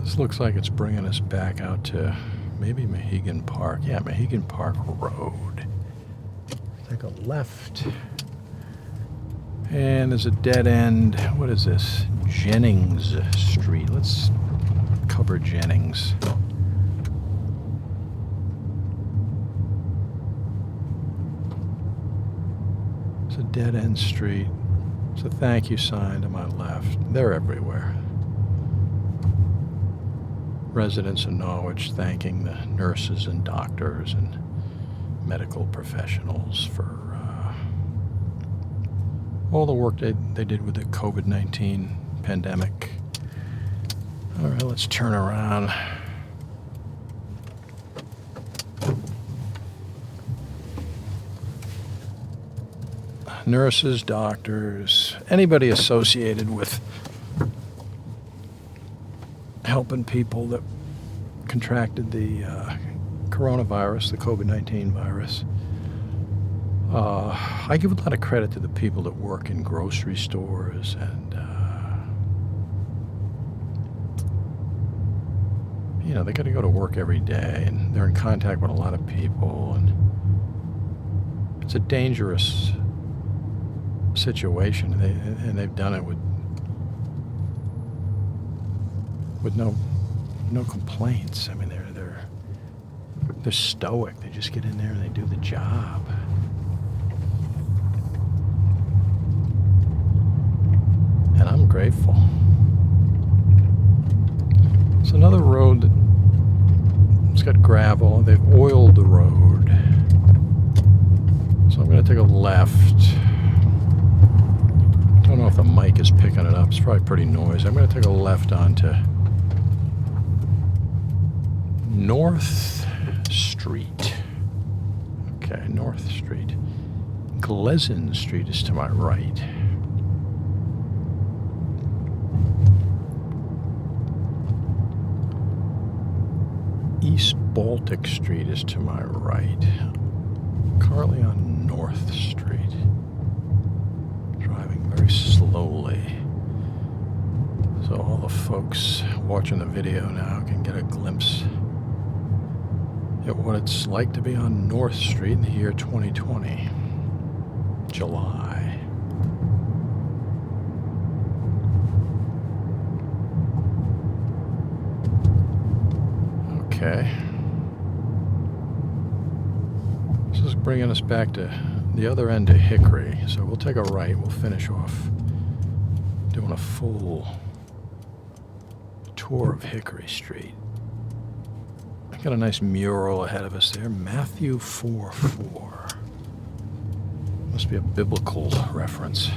This looks like it's bringing us back out to maybe Mohegan Park. Yeah, Mohegan Park Road. Take a left. And there's a dead end. What is this? Jennings Street. Let's cover Jennings. It's a dead end street. It's a thank you sign to my left. They're everywhere. Residents in Norwich thanking the nurses and doctors and medical professionals for all the work they did with the COVID-19 pandemic. All right, let's turn around. Nurses, doctors, anybody associated with helping people that contracted the coronavirus, the COVID-19 virus. I give a lot of credit to the people that work in grocery stores and they got to go to work every day and they're in contact with a lot of people, and it's a dangerous situation, and they've done it with no complaints. I mean, they're stoic. They just get in there and they do the job. And I'm grateful. It's another road that got gravel. They've oiled the road. So I'm going to take a left. Don't know if the mic is picking it up. It's probably pretty noisy. I'm going to take a left onto North Street. Okay, North Street. Glezzen Street is to my right. East Baltic Street is to my right. Currently on North Street. Driving very slowly. So all the folks watching the video now can get a glimpse at what it's like to be on North Street in the year 2020. July. Okay. This is bringing us back to the other end of Hickory. So we'll take a right. We'll finish off doing a full tour of Hickory Street. I got a nice mural ahead of us there. Matthew 4:4. Must be a biblical reference.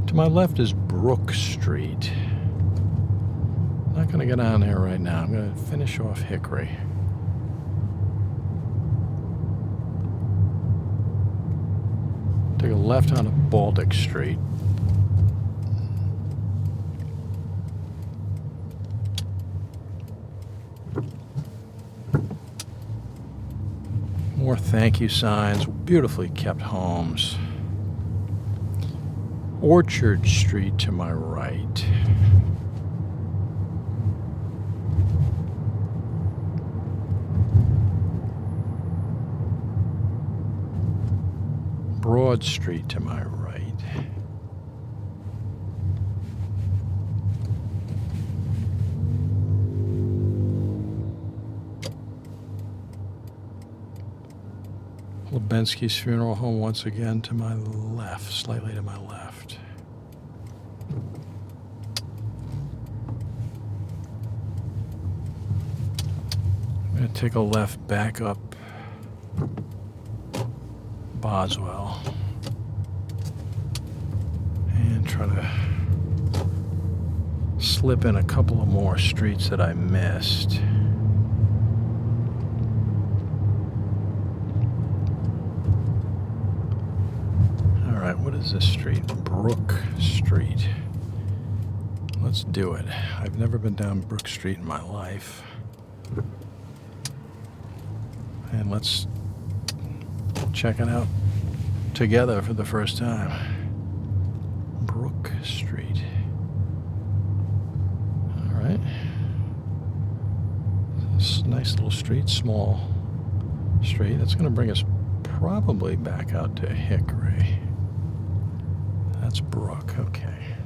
To my left is Brook Street. Not going to get on there right now. I'm going to finish off Hickory. Take a left onto Baltic Street. More thank you signs, beautifully kept homes. Orchard Street to my right. Broad Street to my right. Lubensky's funeral home once again to my left, slightly to my left. I'm going to take a left back up Boswell and try to slip in a couple of more streets that I missed. All right, what is this street? Brook Street. Let's do it. I've never been down Brook Street in my life. And let's check it out together for the first time. Brook Street. All right. This nice little street, small street. That's going to bring us probably back out to Hickory. That's Brook. Okay.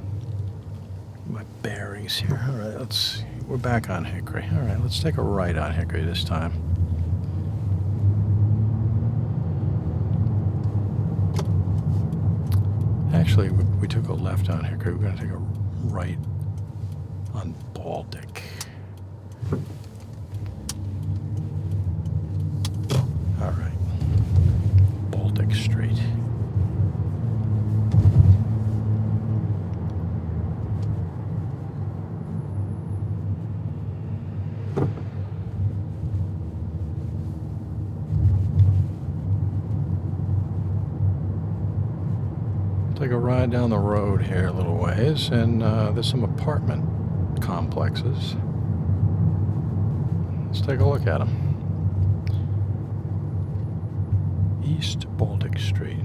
My bearings here. All right, we're back on Hickory. All right, let's take a right on Hickory this time. Actually, we took a left on Hickory. We're going to take a right on Baltic. All right. Baltic Street. Take a ride down the road here a little ways, and there's some apartment complexes. Let's take a look at them. East Baltic Street.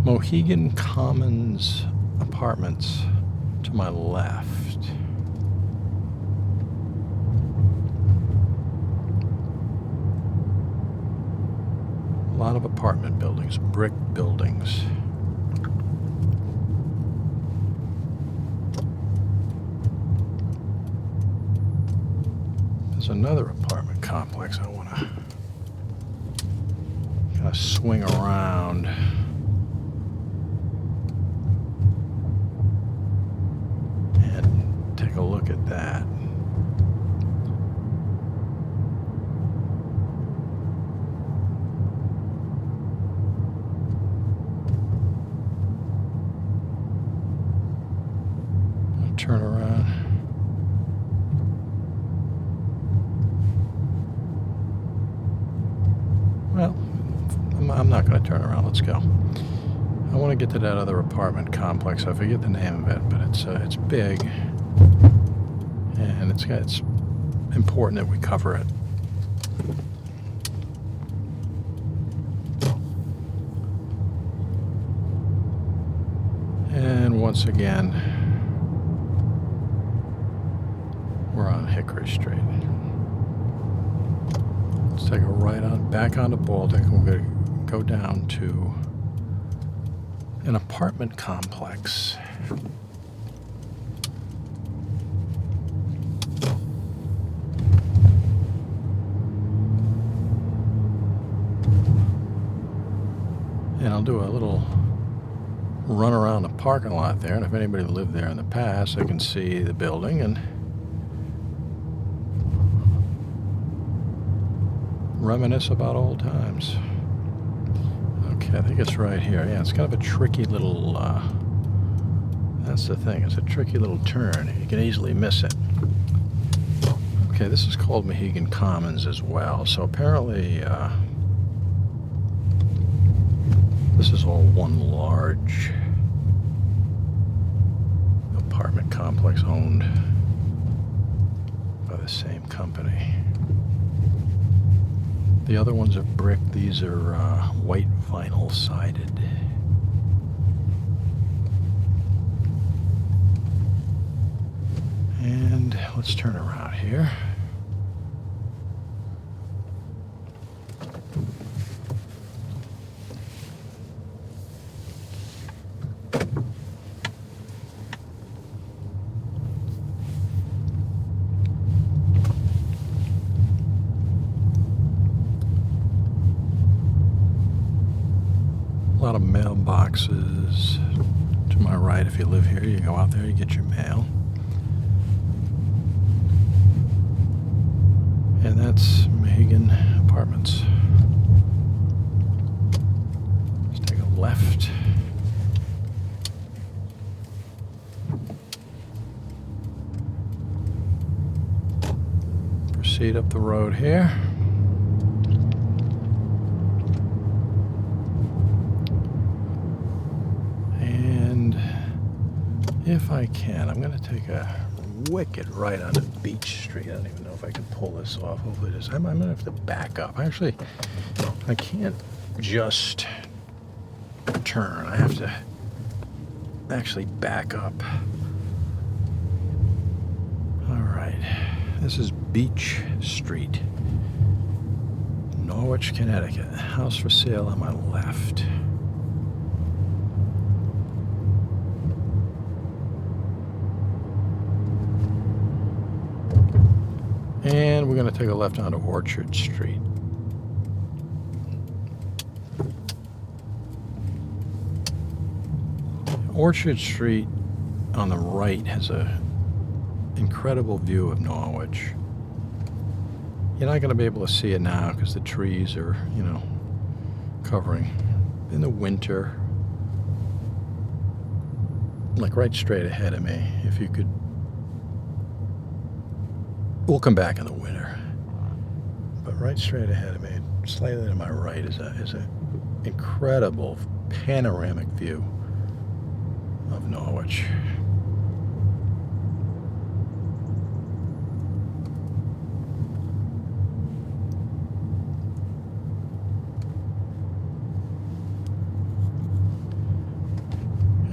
Mohegan Commons Apartments to my left. A lot of apartment buildings, brick buildings. There's another apartment complex I want to kind of swing around. And take a look at that. turn around. Well, I'm not going to turn around. Let's go. I want to get to that other apartment complex. I forget the name of it, but it's big, and it's important that we cover it. And once again, we're on Hickory Street. Let's take a right on back onto Baltic, and we're going to go down to an apartment complex. And I'll do a little run around the parking lot there, and if anybody lived there in the past, they can see the building and reminisce about old times. Okay, I think it's right here. Yeah, it's kind of a tricky little, that's the thing, it's a tricky little turn. You can easily miss it. Okay, this is called Mohegan Commons as well. So apparently, this is all one large apartment complex owned by the same company. The other ones are brick. These are white vinyl sided. And let's turn around here. A lot of mailboxes to my right. If you live here, you go out there, you get your mail. And that's Mohegan Apartments. Let's take a left. Proceed up the road here. If I can, I'm going to take a wicked right onto Beach Street. I don't even know if I can pull this off. Hopefully it is. I'm going to have to back up. Actually, I can't just turn. I have to actually back up. All right. This is Beach Street, Norwich, Connecticut. House for sale on my left. And we're going to take a left onto Orchard Street. Orchard Street on the right has an incredible view of Norwich. You're not going to be able to see it now because the trees are, covering. In the winter, like right straight ahead of me, if you could. We'll come back in the winter, but right straight ahead of me, slightly to my right, is a incredible panoramic view of Norwich.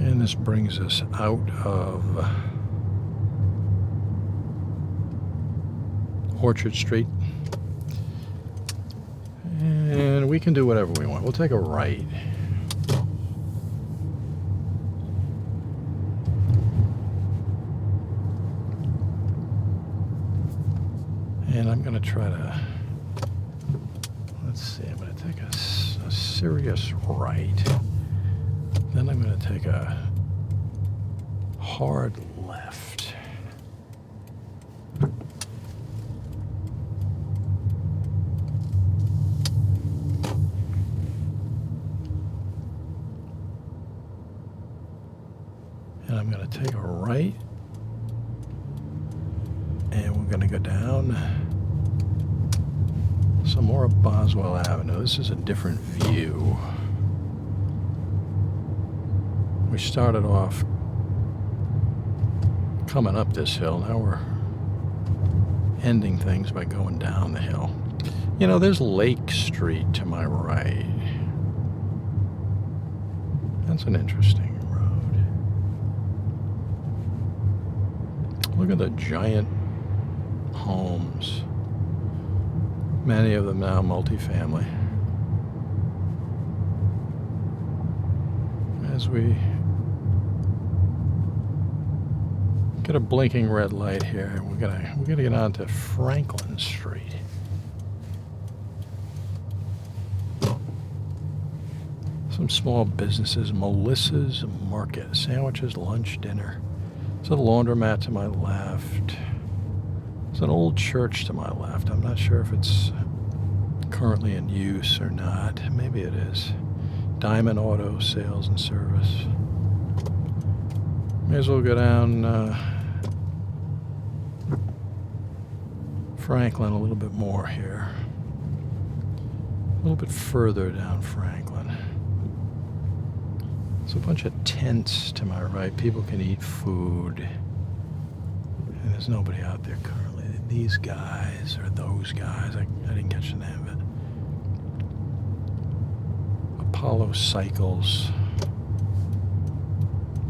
And this brings us out of Orchard Street, and we can do whatever we want. We'll take a right. And I'm going to try to, let's see, I'm going to take a serious right. Then I'm going to take a hard left. And I'm going to take a right going to go down some more of Boswell Avenue. This is a different view. We started off coming up this hill. Now we're ending things by going down the hill. You know, there's Lake Street to my right. That's an interesting road. Look at the giant homes. Many of them now multifamily. As we get a blinking red light here, we're gonna get on to Franklin Street. Some small businesses, Melissa's Market, sandwiches, lunch, dinner. There's a laundromat to my left. There's an old church to my left. I'm not sure if it's currently in use or not. Maybe it is. Diamond Auto Sales and Service. May as well go down Franklin a little bit more here. A little bit further down Franklin. There's a bunch of tents to my right. People can eat food. And there's nobody out there currently. These guys or those guys, I didn't catch the name of it. Apollo Cycles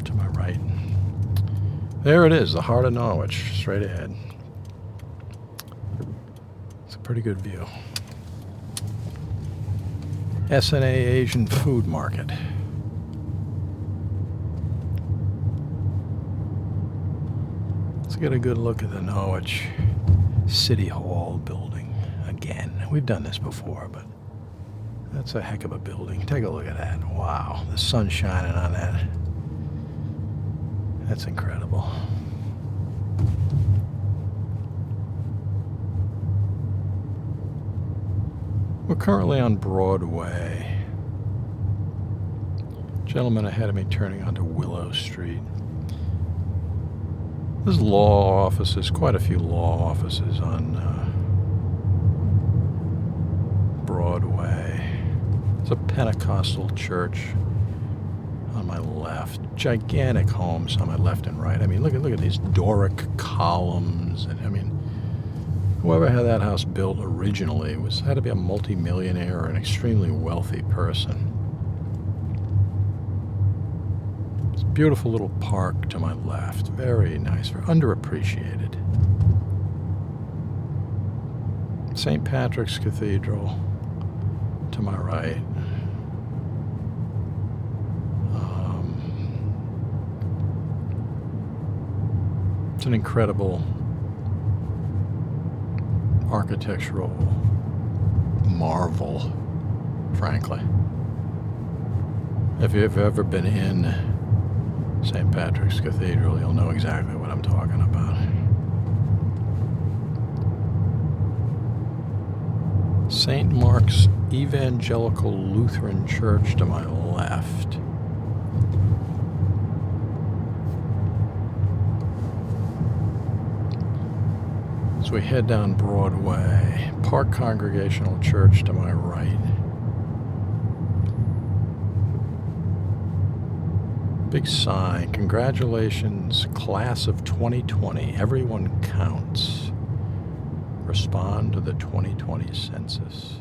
to my right. There it is, the heart of Norwich, straight ahead. It's a pretty good view. S&A Asian Food Market. Let's get a good look at the Norwich City Hall building again. We've done this before, but that's a heck of a building. Take a look at that. Wow, the sun's shining on that. That's incredible. We're currently on Broadway. Gentleman ahead of me turning onto Willow Street. There's law offices, quite a few law offices on Broadway. There's a Pentecostal church on my left. Gigantic homes on my left and right. I mean, look at these Doric columns. And I mean, whoever had that house built originally had to be a multimillionaire or an extremely wealthy person. Beautiful little park to my left. Very nice. Underappreciated. St. Patrick's Cathedral to my right. It's an incredible architectural marvel, frankly. If you've ever been in St. Patrick's Cathedral, you'll know exactly what I'm talking about. St. Mark's Evangelical Lutheran Church to my left. As we head down Broadway, Park Congregational Church to my right. Big sign, congratulations, class of 2020. Everyone counts. Respond to the 2020 census.